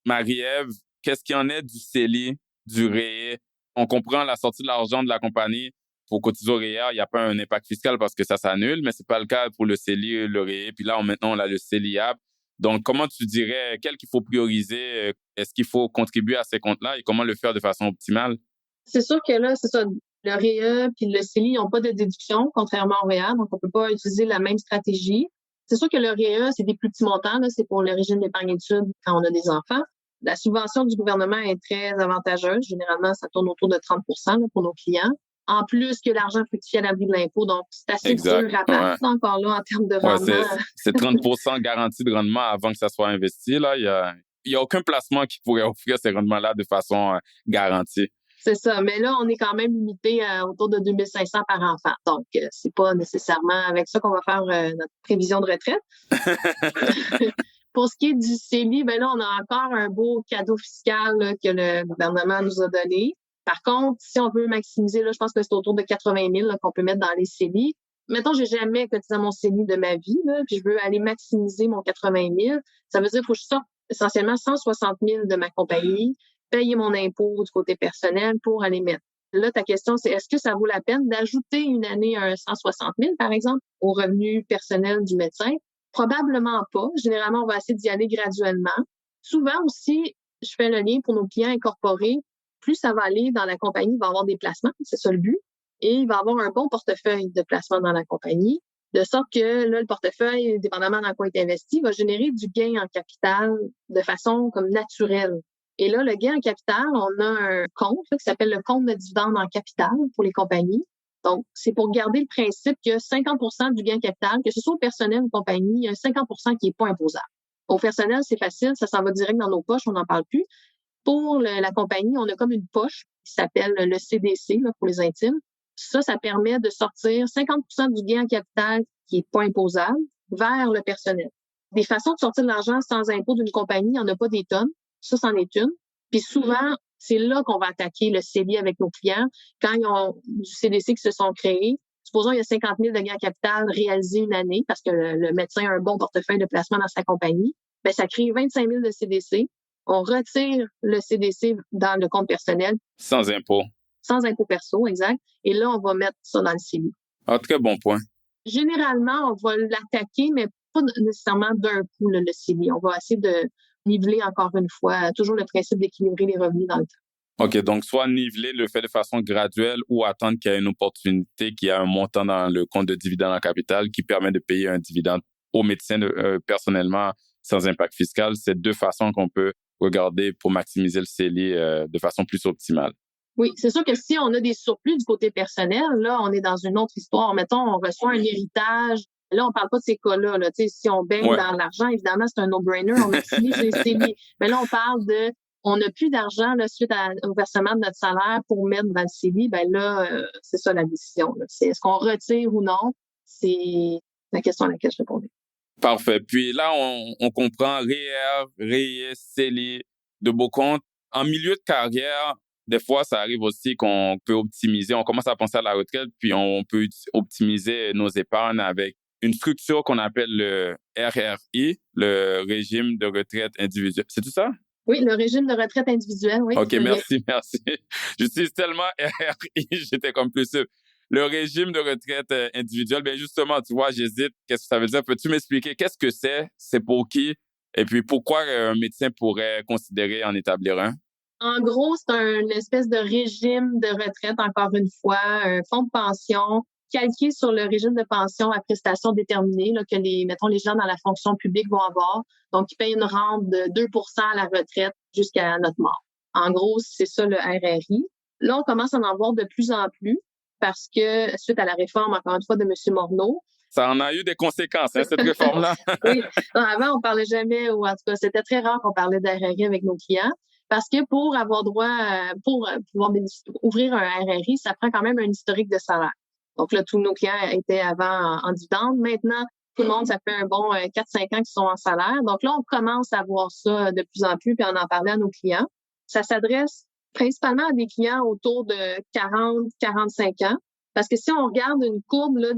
Speaker 2: Marie-Ève, qu'est-ce qu'il y en est du CELI, du REER? On comprend la sortie de l'argent de la compagnie pour cotiser au REER, il n'y a pas un impact fiscal parce que ça s'annule, mais c'est pas le cas pour le CELI, le REER. Puis là, maintenant, on a le CELIAP. Donc, comment tu dirais, quel qu'il faut prioriser? Est-ce qu'il faut contribuer à ces comptes-là et comment le faire de façon optimale?
Speaker 3: C'est sûr que là, c'est ça. Le REER puis le CELI n'ont pas de déduction, contrairement au REER, donc on peut pas utiliser la même stratégie. C'est sûr que le REER, c'est des plus petits montants, là, c'est pour le régime d'épargne-études quand on a des enfants. La subvention du gouvernement est très avantageuse. Généralement, ça tourne autour de 30 là, pour nos clients. En plus que l'argent fructifie à l'abri de l'impôt, donc c'est assez dur à battre encore là en termes de rendement.
Speaker 2: C'est 30 garantie de rendement avant que ça soit investi. Là, il y a aucun placement qui pourrait offrir ces rendements-là de façon garantie.
Speaker 3: C'est ça, mais là, on est quand même limité à autour de 2 500 par enfant. Donc, c'est pas nécessairement avec ça qu'on va faire notre prévision de retraite. Pour ce qui est du CELI, ben là, on a encore un beau cadeau fiscal là, que le gouvernement nous a donné. Par contre, si on veut maximiser, là, je pense que c'est autour de 80 000 là, qu'on peut mettre dans les CELI. Mettons, j'ai jamais cotisé mon CELI de ma vie, là, puis je veux aller maximiser mon 80 000. Ça veut dire qu'il faut que je sorte essentiellement 160 000 de ma compagnie, payer mon impôt du côté personnel pour aller mettre. Là, ta question, c'est est-ce que ça vaut la peine d'ajouter une année un 160 000, par exemple, au revenu personnel du médecin? Probablement pas. Généralement, on va essayer d'y aller graduellement. Souvent aussi, je fais le lien pour nos clients incorporés. Plus ça va aller dans la compagnie, il va avoir des placements, c'est ça le but. Et il va avoir un bon portefeuille de placement dans la compagnie, de sorte que là, le portefeuille, dépendamment dans quoi il est investi, va générer du gain en capital de façon comme naturelle. Et là, le gain en capital, on a un compte là, qui s'appelle le compte de dividende en capital pour les compagnies. Donc, c'est pour garder le principe que 50 % du gain capital, que ce soit au personnel ou compagnie, il y a 50 % qui n'est pas imposable. Au personnel, c'est facile, ça s'en va direct dans nos poches, on n'en parle plus. Pour la compagnie, on a comme une poche qui s'appelle le CDC là, pour les intimes. Ça permet de sortir 50 % du gain en capital qui n'est pas imposable vers le personnel. Des façons de sortir de l'argent sans impôt d'une compagnie, il n'y en a pas des tonnes. Ça, c'en est une. Puis souvent, c'est là qu'on va attaquer le CELI avec nos clients. Quand ils ont du CDC qui se sont créés, supposons qu'il y a 50 000 de gain en capital réalisé une année parce que le médecin a un bon portefeuille de placement dans sa compagnie, ben ça crée 25 000 de CDC. On retire le CDC dans le compte personnel.
Speaker 2: Sans impôt.
Speaker 3: Sans impôt perso, exact. Et là, on va mettre ça dans le CELI.
Speaker 2: Ah, très bon point.
Speaker 3: Généralement, on va l'attaquer, mais pas nécessairement d'un coup, le CELI. On va essayer de niveler encore une fois, toujours le principe d'équilibrer les revenus dans le temps.
Speaker 2: OK, donc soit niveler le fait de façon graduelle ou attendre qu'il y ait une opportunité, qu'il y ait un montant dans le compte de dividende en capital qui permet de payer un dividende au médecin personnellement sans impact fiscal. C'est deux façons qu'on peut regarder pour maximiser le CELI de façon plus optimale.
Speaker 3: Oui, c'est sûr que si on a des surplus du côté personnel, là, on est dans une autre histoire. Mettons, on reçoit un héritage. Là, on parle pas de ces cas-là. Là. Si on baigne dans l'argent, évidemment, c'est un no-brainer. On maximise les CELI. Mais là, on parle de on n'a plus d'argent là, suite au versement de notre salaire pour mettre dans le CELI. Ben là, c'est ça la décision. Là. C'est est-ce qu'on retire ou non? C'est la question à laquelle je répondais.
Speaker 2: Parfait. Puis là, on comprend REER, CELI, de beaux comptes. En milieu de carrière, des fois, ça arrive aussi qu'on peut optimiser. On commence à penser à la retraite, puis on peut optimiser nos épargnes avec une structure qu'on appelle le RRI, le régime de retraite individuel. C'est tout ça?
Speaker 3: Oui, le régime de retraite individuelle, oui.
Speaker 2: OK, merci. J'utilise tellement RRI, j'étais comme plus sûr. Le régime de retraite individuelle, bien justement, tu vois, j'hésite. Qu'est-ce que ça veut dire? Peux-tu m'expliquer qu'est-ce que c'est pour qui, et puis pourquoi un médecin pourrait considérer en établir un?
Speaker 3: En gros, c'est une espèce de régime de retraite, encore une fois, un fonds de pension calqué sur le régime de pension à prestations déterminées là, que les gens dans la fonction publique vont avoir. Donc, ils payent une rente de 2 à la retraite jusqu'à notre mort. En gros, c'est ça le RRI. Là, on commence à en voir de plus en plus parce que, suite à la réforme, encore une fois, de M. Morneau,
Speaker 2: ça en a eu des conséquences, hein, cette réforme-là.
Speaker 3: Oui. Non, avant, on parlait jamais, ou en tout cas, c'était très rare qu'on parlait d'RRI avec nos clients. Parce que pour avoir droit, pour pouvoir ouvrir un RRI, ça prend quand même un historique de salaire. Donc là, tous nos clients étaient avant en dividende. Maintenant, tout le monde, ça fait un bon 4-5 ans qu'ils sont en salaire. Donc là, on commence à voir ça de plus en plus, puis on en parlait à nos clients. Ça s'adresse principalement à des clients autour de 40-45 ans. Parce que si on regarde une courbe, là,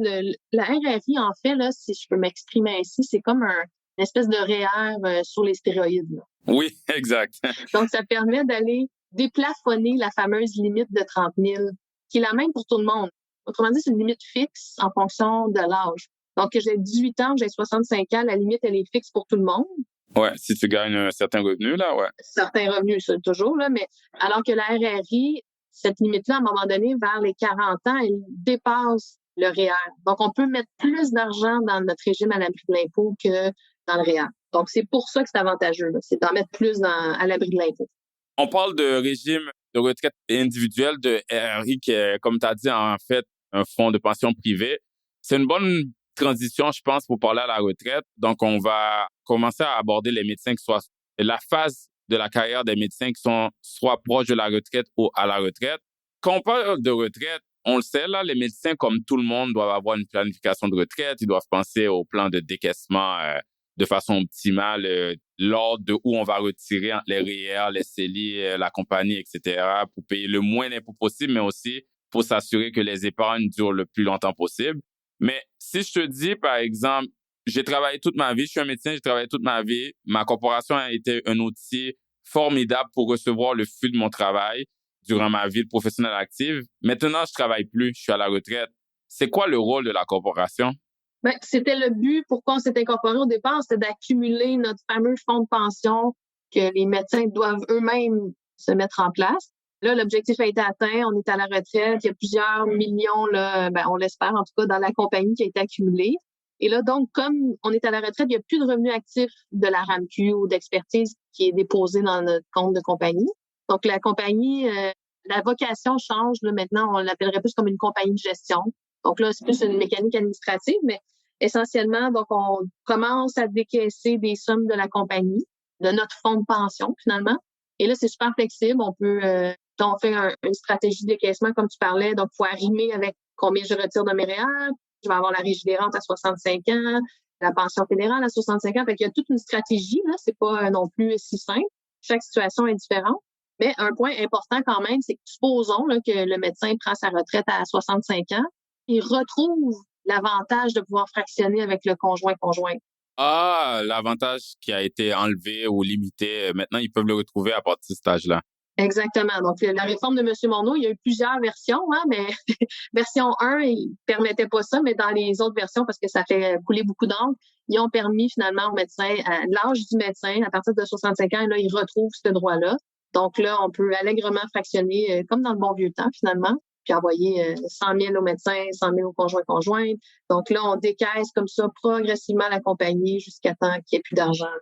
Speaker 3: la RRI, en fait, là, si je peux m'exprimer ainsi, c'est comme une espèce de REER sur les stéroïdes. Là.
Speaker 2: Oui, exact.
Speaker 3: Donc, ça permet d'aller déplafonner la fameuse limite de 30 000, qui est la même pour tout le monde. Autrement dit, c'est une limite fixe en fonction de l'âge. Donc, que j'ai 18 ans, que j'ai 65 ans, la limite, elle est fixe pour tout le monde.
Speaker 2: Ouais, si tu gagnes un certain revenu, là, ouais.
Speaker 3: Certains revenus, ça, toujours, là, mais alors que la RRI, cette limite-là, à un moment donné, vers les 40 ans, elle dépasse le REER. Donc, on peut mettre plus d'argent dans notre régime à l'abri de l'impôt que dans le REER. Donc, c'est pour ça que c'est avantageux, là. C'est d'en mettre plus à l'abri de l'impôt.
Speaker 2: On parle de régime de retraite individuelle, de RRI, qui est, comme tu as dit, en fait, un fonds de pension privé. C'est une bonne transition, je pense, pour parler à la retraite. Donc, on va commencer à aborder les médecins qui soient la phase de la carrière des médecins qui sont soit proches de la retraite ou à la retraite. Quand on parle de retraite, on le sait, là, les médecins, comme tout le monde, doivent avoir une planification de retraite. Ils doivent penser au plan de décaissement de façon optimale, l'ordre de où on va retirer les REER, les CELI, la compagnie, etc., pour payer le moins d'impôts possible, mais aussi pour s'assurer que les épargnes durent le plus longtemps possible. Mais si je te dis, par exemple, j'ai travaillé toute ma vie, je suis un médecin, j'ai travaillé toute ma vie, ma corporation a été un outil formidable pour recevoir le flux de mon travail durant ma vie professionnelle active. Maintenant, je travaille plus, je suis à la retraite. C'est quoi le rôle de la corporation?
Speaker 3: Ben, c'était le but pourquoi on s'est incorporé au départ, c'était d'accumuler notre fameux fonds de pension que les médecins doivent eux-mêmes se mettre en place. Là, l'objectif a été atteint, on est à la retraite, il y a plusieurs millions, là, on l'espère en tout cas, dans la compagnie qui a été accumulée. Et là, donc, comme on est à la retraite, il n'y a plus de revenus actifs de la RAMQ ou d'expertise qui est déposé dans notre compte de compagnie. Donc, la compagnie, la vocation change. Là, maintenant, on l'appellerait plus comme une compagnie de gestion. Donc là, c'est plus une mécanique administrative, mais essentiellement, donc, on commence à décaisser des sommes de la compagnie, de notre fonds de pension, finalement. Et là, c'est super flexible. On peut, on fait une stratégie de décaissement, comme tu parlais. Donc, il faut arrimer avec combien je retire de mes REER. Je vais avoir la régie des rentes à 65 ans, la pension fédérale à 65 ans. Fait qu'il y a toute une stratégie, là. C'est pas non plus si simple. Chaque situation est différente. Mais un point important quand même, c'est que supposons là, que le médecin prend sa retraite à 65 ans, il retrouve l'avantage de pouvoir fractionner avec le conjoint-conjoint.
Speaker 2: Ah, l'avantage qui a été enlevé ou limité, maintenant, ils peuvent le retrouver à partir de cet âge-là.
Speaker 3: Exactement. Donc, la réforme de M. Morneau, il y a eu plusieurs versions, hein, mais version 1, il permettait pas ça, mais dans les autres versions, parce que ça fait couler beaucoup d'encre, ils ont permis finalement aux médecins, à l'âge du médecin, à partir de 65 ans, là, ils retrouvent ce droit-là. Donc là, on peut allègrement fractionner, comme dans le bon vieux temps, finalement, puis envoyer 100 000 au médecin, 100 000 au conjoint-conjointe. Donc là, on décaisse comme ça progressivement la compagnie jusqu'à temps qu'il n'y ait plus d'argent.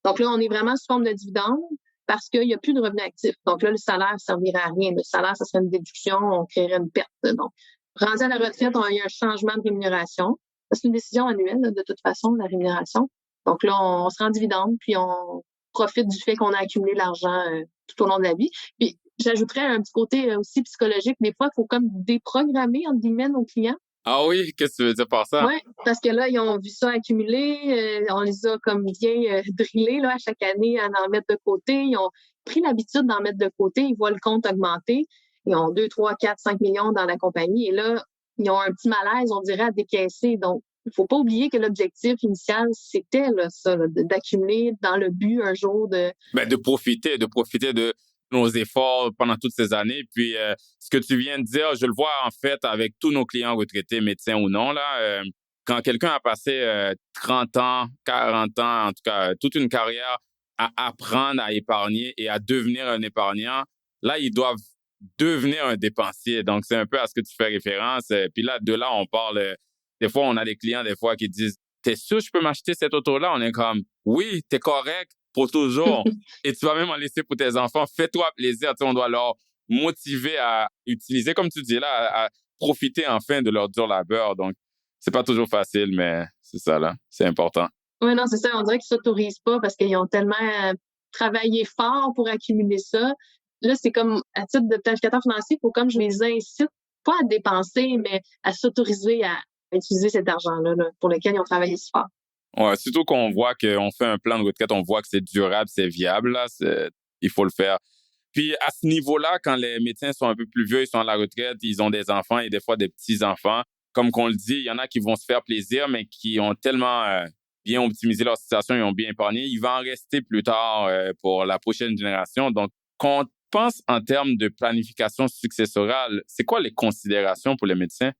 Speaker 3: Donc là, on est vraiment sous forme de dividende parce qu'il n'y a plus de revenus actifs. Donc là, le salaire ne servirait à rien. Le salaire, ça serait une déduction, on créerait une perte. Donc, rendu à la retraite, on a eu un changement de rémunération. C'est une décision annuelle, de toute façon, la rémunération. Donc là, on se rend dividende, puis on profite du fait qu'on a accumulé l'argent tout au long de la vie. Puis j'ajouterais un petit côté aussi psychologique. Des fois, il faut comme déprogrammer, entre guillemets, nos clients.
Speaker 2: Ah oui, qu'est-ce que tu veux dire par ça?
Speaker 3: Oui, parce que là, ils ont vu ça accumuler, on les a comme bien drillés là, à chaque année à en mettre de côté. Ils ont pris l'habitude d'en mettre de côté, ils voient le compte augmenter. Ils ont 2, 3, 4, 5 millions dans la compagnie. Et là, ils ont un petit malaise, on dirait, à décaisser. Donc, il faut pas oublier que l'objectif initial, c'était là, ça, là, d'accumuler dans le but un jour de...
Speaker 2: Ben, de profiter de nos efforts pendant toutes ces années. Puis, ce que tu viens de dire, je le vois en fait avec tous nos clients retraités, médecins ou non, là. Quand quelqu'un a passé 30 ans, 40 ans, en tout cas, toute une carrière à apprendre à épargner et à devenir un épargnant, là, ils doivent devenir un dépensier. Donc, c'est un peu à ce que tu fais référence. Puis là, de là, on parle... des fois, on a des clients, des fois, qui disent, t'es sûr que je peux m'acheter cette auto-là? On est comme, oui, t'es correct pour toujours. Et tu vas même en laisser pour tes enfants. Fais-toi plaisir. Tu sais, on doit leur motiver à utiliser, comme tu dis là, à profiter enfin de leur dur labeur. Donc, c'est pas toujours facile, mais c'est ça, là. C'est important.
Speaker 3: Oui, non, c'est ça. On dirait qu'ils s'autorisent pas parce qu'ils ont tellement travaillé fort pour accumuler ça. Là, c'est comme, à titre de planificateur financier, il faut comme je les incite, pas à dépenser, mais à s'autoriser à utiliser cet argent-là, là, pour lequel ils ont travaillé si fort.
Speaker 2: Ouais, surtout qu'on voit qu'on fait un plan de retraite, on voit que c'est durable, c'est viable, là, il faut le faire. Puis à ce niveau-là, quand les médecins sont un peu plus vieux, ils sont à la retraite, ils ont des enfants et des fois des petits-enfants, comme qu'on le dit, il y en a qui vont se faire plaisir, mais qui ont tellement bien optimisé leur situation, ils ont bien épargné, il va en rester plus tard pour la prochaine génération. Donc, quand on pense en termes de planification successorale, c'est quoi les considérations pour les médecins?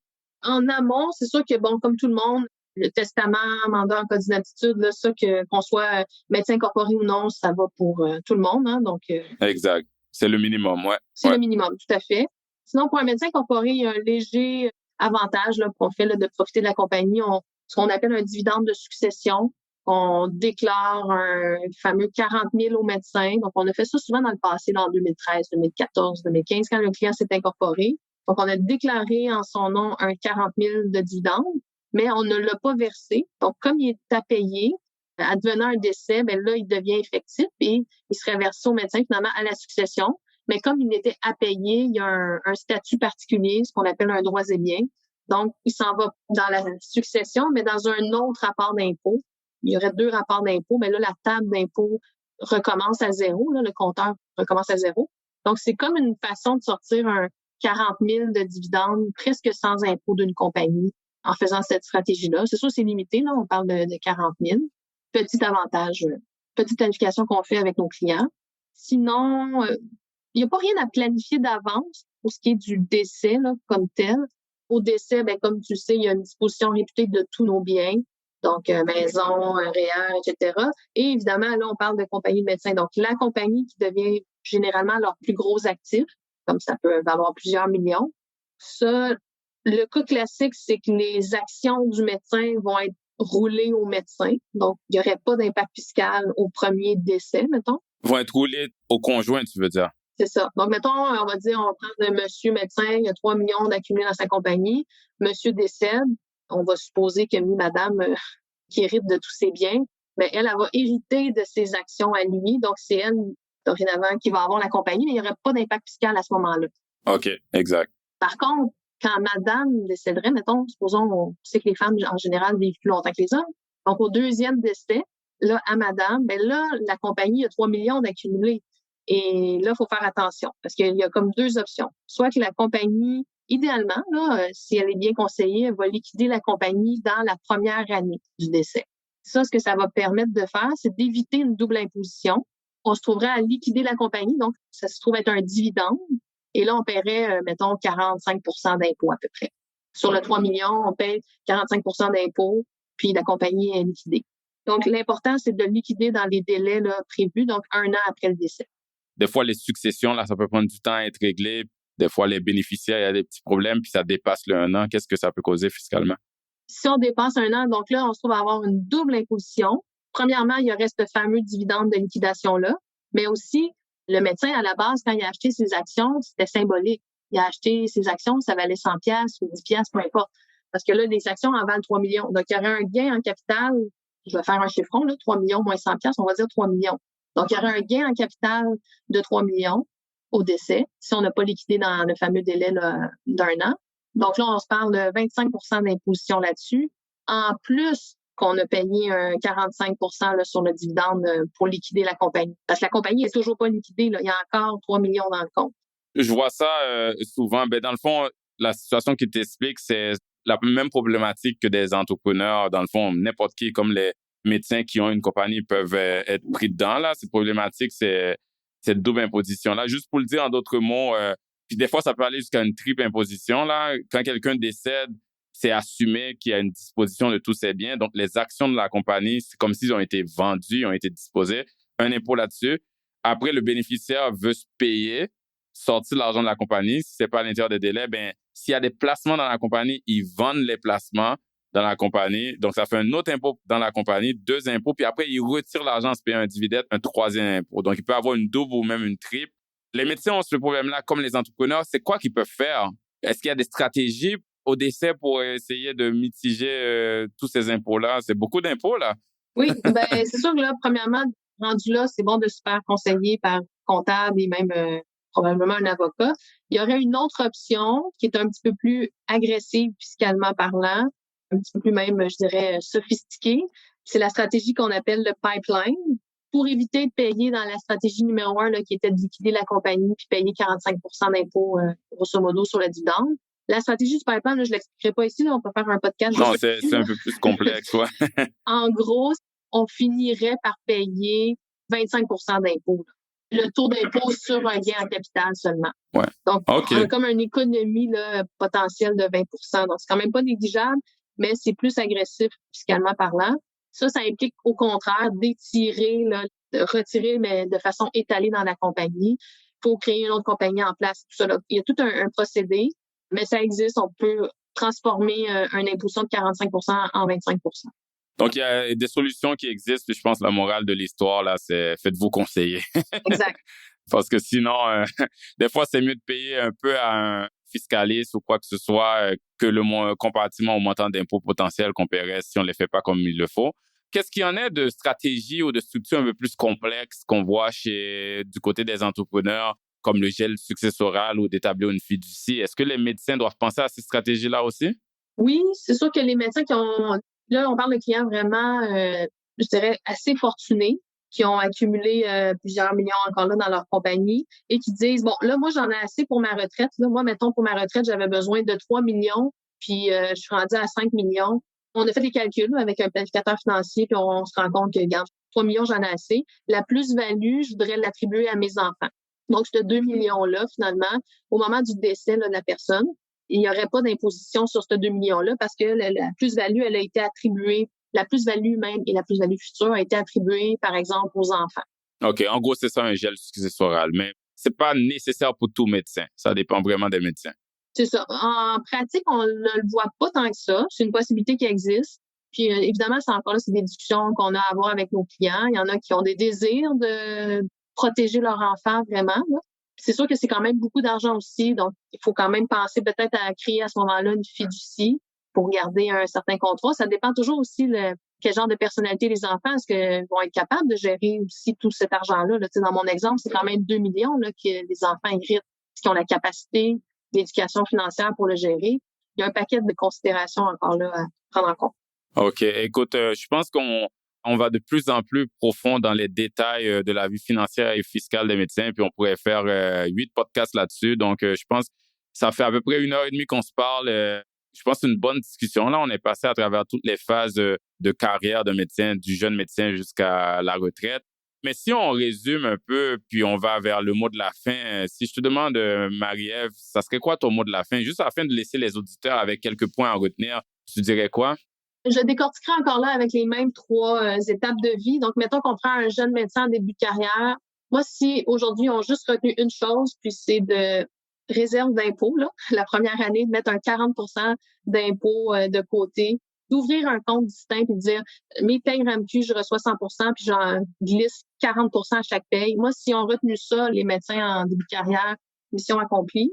Speaker 3: En amont, c'est sûr que, bon, comme tout le monde, le testament, mandat en cas d'inaptitude, là, ça, qu'on soit médecin incorporé ou non, ça va pour tout le monde. Hein, donc,
Speaker 2: Exact. C'est le minimum, ouais.
Speaker 3: C'est le minimum, tout à fait. Sinon, pour un médecin incorporé, il y a un léger avantage là, qu'on fait là, de profiter de la compagnie. Ce qu'on appelle un dividende de succession. On déclare un fameux 40 000 au médecin. Donc, on a fait ça souvent dans le passé, là, en 2013, 2014, 2015, quand le client s'est incorporé. Donc, on a déclaré en son nom un 40 000 de dividende, mais on ne l'a pas versé. Donc, comme il est à payer, advenant un décès, ben là, il devient effectif et il serait versé au médecin finalement à la succession. Mais comme il était à payer, il y a un statut particulier, ce qu'on appelle un droits et biens. Donc, il s'en va dans la succession, mais dans un autre rapport d'impôt. Il y aurait 2 rapports d'impôt, mais là, la table d'impôt recommence à zéro, là, le compteur recommence à zéro. Donc, c'est comme une façon de sortir un 40 000 de dividendes presque sans impôt d'une compagnie en faisant cette stratégie-là. C'est sûr, c'est limité, là, on parle de 40 000. Petit avantage, petite planification qu'on fait avec nos clients. Sinon, il n'y a pas rien à planifier d'avance pour ce qui est du décès là, comme tel. Au décès, ben, comme tu sais, il y a une disposition réputée de tous nos biens, donc maison, REER, etc. Et évidemment, là, on parle de compagnie de médecins. Donc, la compagnie qui devient généralement leur plus gros actif, comme ça peut valoir plusieurs millions. Ça, le cas classique, c'est que les actions du médecin vont être roulées au médecin. Donc, il n'y aurait pas d'impact fiscal au premier décès, mettons.
Speaker 2: Vont être roulés au conjoint, tu veux dire?
Speaker 3: C'est ça. Donc, mettons, on va dire, on va prendre un monsieur médecin, il y a 3 millions d'accumulés dans sa compagnie. Monsieur décède. On va supposer que madame qui hérite de tous ses biens, mais elle va hériter de ses actions à lui. Donc, c'est elle, dorénavant, qui va avoir la compagnie, mais il n'y aurait pas d'impact fiscal à ce moment-là.
Speaker 2: OK, exact.
Speaker 3: Par contre, quand madame décéderait, mettons, supposons, on sait que les femmes, en général, vivent plus longtemps que les hommes. Donc, au deuxième décès, là, à madame, ben là, la compagnie a 3 millions d'accumulés. Et là, il faut faire attention parce qu'il y a comme 2 options. Soit que la compagnie, idéalement, là, si elle est bien conseillée, elle va liquider la compagnie dans la première année du décès. Ça, ce que ça va permettre de faire, c'est d'éviter une double imposition. On se trouverait à liquider la compagnie, donc ça se trouve être un dividende. Et là, on paierait, mettons, 45 % d'impôts à peu près. Sur le 3 millions, on paye 45 % d'impôts, puis la compagnie est liquidée. Donc, l'important, c'est de liquider dans les délais là, prévus, donc 1 an après le décès.
Speaker 2: des fois, les successions, là, ça peut prendre du temps à être réglé. Des fois, les bénéficiaires, il y a des petits problèmes, puis ça dépasse le 1 an. Qu'est-ce que ça peut causer fiscalement?
Speaker 3: Si on dépasse 1 an, donc là, on se trouve à avoir une double imposition. Premièrement, il y aurait ce fameux dividende de liquidation-là, mais aussi, le médecin, à la base, quand il a acheté ses actions, c'était symbolique. Il a acheté ses actions, ça valait 100 pièces ou 10 pièces, peu importe. Parce que là, les actions en valent 3 millions. Donc, il y aurait un gain en capital, je vais faire un chiffron, là, 3 millions moins 100 pièces, on va dire 3 millions. Donc, il y aurait un gain en capital de 3 millions au décès, si on n'a pas liquidé dans le fameux délai là, d'1 an. Donc là, on se parle de 25 d'imposition là-dessus. En plus qu'on a payé un 45 là, sur le dividende pour liquider la compagnie. Parce que la compagnie n'est toujours pas liquidée. Là. Il y a encore 3 millions dans le compte.
Speaker 2: Je vois ça souvent. Ben, dans le fond, la situation qui t'explique, c'est la même problématique que des entrepreneurs. Dans le fond, n'importe qui, comme les médecins qui ont une compagnie, peuvent être pris dedans. Là. Cette problématique, c'est cette double imposition-là. Juste pour le dire en d'autres mots, puis des fois, ça peut aller jusqu'à une triple imposition. Là. Quand quelqu'un décède, c'est assumé qu'il y a une disposition de tous ses biens. Donc, les actions de la compagnie, c'est comme s'ils ont été vendus, ont été disposés. Un impôt là-dessus. Après, le bénéficiaire veut se payer, sortir l'argent de la compagnie. Si c'est pas à l'intérieur des délais, ben, s'il y a des placements dans la compagnie, ils vendent les placements dans la compagnie. Donc, ça fait un autre impôt dans la compagnie, 2 impôts. Puis après, ils retirent l'argent, se payer un dividende, un 3e impôt. Donc, il peut avoir une double ou même une triple. Les médecins ont ce problème-là, comme les entrepreneurs. C'est quoi qu'ils peuvent faire? Est-ce qu'il y a des stratégies au décès pour essayer de mitiger tous ces impôts-là? C'est beaucoup d'impôts, là.
Speaker 3: Oui, ben c'est sûr que là, premièrement, rendu là, c'est bon de se faire conseiller par comptable et même probablement un avocat. Il y aurait une autre option qui est un petit peu plus agressive fiscalement parlant, un petit peu plus même, je dirais, sophistiquée. C'est la stratégie qu'on appelle le pipeline. Pour éviter de payer dans la stratégie numéro 1, là, qui était de liquider la compagnie puis payer 45 d'impôts, grosso modo, sur le dividende. La stratégie du pipeline, là, je l'expliquerai pas ici, là, on peut faire un podcast.
Speaker 2: Non, c'est un peu plus complexe, ouais.
Speaker 3: En gros, on finirait par payer 25 d'impôts. Le taux d'impôt sur un gain en capital seulement.
Speaker 2: Ouais.
Speaker 3: Donc,
Speaker 2: okay.
Speaker 3: On a comme une économie là, potentielle de 20 Donc, c'est quand même pas négligeable, mais c'est plus agressif fiscalement parlant. Ça implique au contraire d'étirer, là, de retirer, mais de façon étalée dans la compagnie. Il faut créer une autre compagnie en place. Tout ça, là. Il y a tout un procédé, mais ça existe. On peut transformer une imposition de 45 en 25
Speaker 2: Donc, il y a des solutions qui existent. Je pense que la morale de l'histoire, là, c'est faites-vous conseiller.
Speaker 3: Exact.
Speaker 2: Parce que sinon, des fois, c'est mieux de payer un peu à un fiscaliste ou quoi que ce soit que comparativement au montant d'impôt potentiel qu'on paierait si on ne les fait pas comme il le faut. Qu'est-ce qu'il y en a de stratégies ou de structures un peu plus complexes qu'on voit du côté des entrepreneurs, comme le gel successoral ou d'établir une fiducie? Est-ce que les médecins doivent penser à ces stratégies-là aussi?
Speaker 3: Oui, c'est sûr que les médecins qui ont... Là, on parle de clients vraiment, je dirais, assez fortunés, qui ont accumulé plusieurs millions encore là dans leur compagnie et qui disent, bon, là, moi, j'en ai assez pour ma retraite. Là, moi, mettons, pour ma retraite, j'avais besoin de 3 millions, puis je suis rendue à 5 millions. On a fait des calculs avec un planificateur financier, puis on se rend compte que, regarde, 3 millions, j'en ai assez. La plus-value, je voudrais l'attribuer à mes enfants. Donc, ce 2 millions-là, finalement, au moment du décès là, de la personne, il n'y aurait pas d'imposition sur ces 2 millions-là parce que la plus-value, elle a été attribuée, la plus-value même et la plus-value future a été attribuée, par exemple, aux enfants.
Speaker 2: OK. En gros, c'est ça un gel successoral, mais c'est pas nécessaire pour tout médecin. Ça dépend vraiment des médecins.
Speaker 3: C'est ça. En pratique, on ne le voit pas tant que ça. C'est une possibilité qui existe. Puis, évidemment, c'est des discussions qu'on a à avoir avec nos clients. Il y en a qui ont des désirs de protéger leur enfant vraiment, là. C'est sûr que c'est quand même beaucoup d'argent aussi, donc il faut quand même penser peut-être à créer à ce moment-là une fiducie pour garder un certain contrôle. Ça dépend toujours aussi quel genre de personnalité les enfants, est-ce qu'ils vont être capables de gérer aussi tout cet argent-là. Là, dans mon exemple, c'est quand même 2 millions là, que les enfants héritent, qui ont la capacité d'éducation financière pour le gérer. Il y a un paquet de considérations encore là à prendre en compte.
Speaker 2: OK. Écoute, je pense qu'on va de plus en plus profond dans les détails de la vie financière et fiscale des médecins, puis on pourrait faire 8 podcasts là-dessus. Donc, je pense que ça fait à peu près 1h30 qu'on se parle. Je pense que c'est une bonne discussion. Là, on est passé à travers toutes les phases de carrière de médecin, du jeune médecin jusqu'à la retraite. Mais si on résume un peu, puis on va vers le mot de la fin, si je te demande, Marie-Ève, ça serait quoi ton mot de la fin? Juste afin de laisser les auditeurs avec quelques points à retenir, tu dirais quoi?
Speaker 3: Je décortiquerai encore là avec les mêmes 3 étapes de vie. Donc, mettons qu'on prend un jeune médecin en début de carrière. Moi, si aujourd'hui, on a juste retenu une chose, puis c'est de réserve d'impôt, là, la première année, de mettre un 40% d'impôt de côté, d'ouvrir un compte distinct et de dire mes payes RAMQ, je reçois 100%, puis j'en glisse 40% à chaque paye. Moi, si on a retenu ça, les médecins en début de carrière, mission accomplie.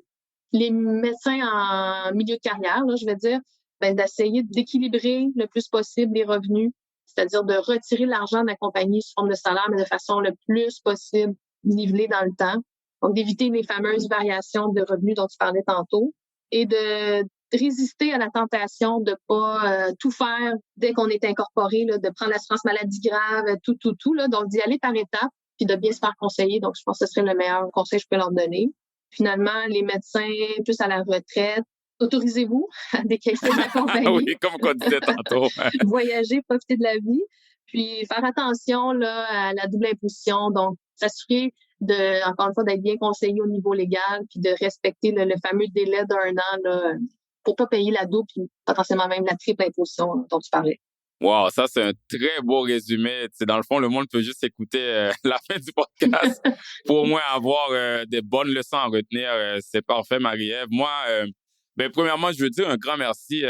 Speaker 3: Les médecins en milieu de carrière, là, je vais dire, d'essayer d'équilibrer le plus possible les revenus, c'est-à-dire de retirer l'argent de la compagnie sous forme de salaire, mais de façon le plus possible nivelée dans le temps. Donc, d'éviter les fameuses variations de revenus dont tu parlais tantôt et de résister à la tentation de pas tout faire dès qu'on est incorporé, là, de prendre l'assurance maladie grave, tout, là. Donc, d'y aller par étapes puis de bien se faire conseiller. Donc, je pense que ce serait le meilleur conseil que je peux leur donner. Finalement, les médecins plus à la retraite, autorisez-vous à décaisser de la compagnie.
Speaker 2: Oui, comme on disait tantôt.
Speaker 3: Voyager, profiter de la vie. Puis faire attention là, à la double imposition. Donc, s'assurer encore une fois, d'être bien conseillé au niveau légal puis de respecter le fameux délai d'1 an là, pour pas payer la double puis potentiellement même la triple imposition dont tu parlais.
Speaker 2: Wow, ça, c'est un très beau résumé. Tu sais, dans le fond, le monde peut juste écouter la fin du podcast pour au moins avoir des bonnes leçons à retenir. C'est parfait, Marie-Ève. Moi, premièrement, je veux dire un grand merci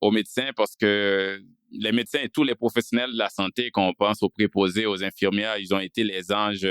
Speaker 2: aux médecins parce que les médecins et tous les professionnels de la santé, qu'on pense aux préposés, aux infirmières, ils ont été les anges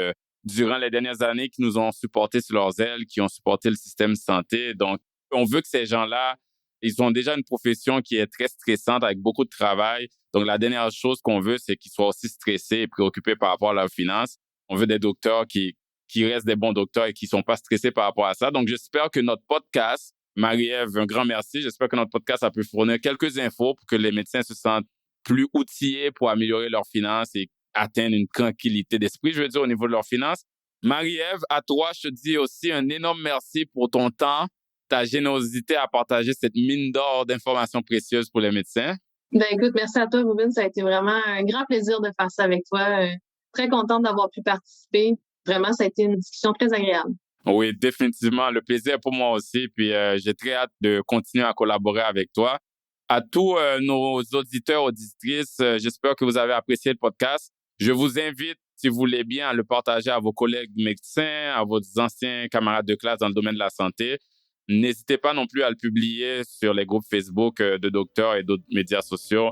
Speaker 2: durant les dernières années qui nous ont supportés sur leurs ailes, qui ont supporté le système de santé. Donc, on veut que ces gens-là, ils ont déjà une profession qui est très stressante avec beaucoup de travail. Donc, la dernière chose qu'on veut, c'est qu'ils soient aussi stressés et préoccupés par rapport à leurs finances. On veut des docteurs qui restent des bons docteurs et qui ne sont pas stressés par rapport à ça. Donc, j'espère que notre podcast, Marie-Ève, un grand merci. J'espère que notre podcast a pu fournir quelques infos pour que les médecins se sentent plus outillés pour améliorer leurs finances et atteindre une tranquillité d'esprit, je veux dire, au niveau de leurs finances. Marie-Ève, à toi, je te dis aussi un énorme merci pour ton temps, ta générosité à partager cette mine d'or d'informations précieuses pour les médecins.
Speaker 3: Écoute, merci à toi, Ruben. Ça a été vraiment un grand plaisir de faire ça avec toi. Très contente d'avoir pu participer. Vraiment, ça a été une discussion très agréable.
Speaker 2: Oui, définitivement. Le plaisir est pour moi aussi. Puis, j'ai très hâte de continuer à collaborer avec toi. À tous nos auditeurs, auditrices, j'espère que vous avez apprécié le podcast. Je vous invite, si vous voulez bien, à le partager à vos collègues médecins, à vos anciens camarades de classe dans le domaine de la santé. N'hésitez pas non plus à le publier sur les groupes Facebook de docteurs et d'autres médias sociaux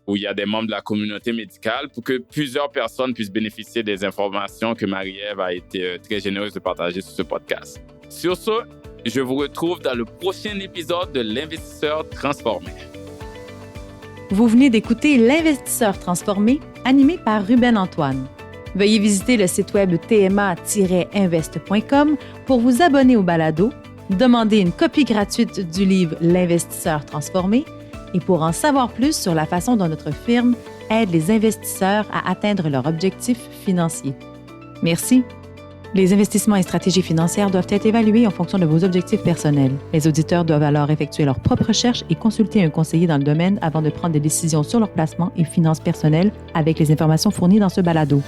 Speaker 2: où il y a des membres de la communauté médicale pour que plusieurs personnes puissent bénéficier des informations que Marie-Ève a été très généreuse de partager sur ce podcast. Sur ce, je vous retrouve dans le prochain épisode de l'Investisseur transformé.
Speaker 1: Vous venez d'écouter l'Investisseur transformé, animé par Ruben Antoine. Veuillez visiter le site web tma-invest.com pour vous abonner au balado, demander une copie gratuite du livre L'Investisseur transformé et pour en savoir plus sur la façon dont notre firme aide les investisseurs à atteindre leurs objectifs financiers. Merci. Les investissements et stratégies financières doivent être évalués en fonction de vos objectifs personnels. Les auditeurs doivent alors effectuer leurs propres recherches et consulter un conseiller dans le domaine avant de prendre des décisions sur leur placement et finances personnelles avec les informations fournies dans ce balado.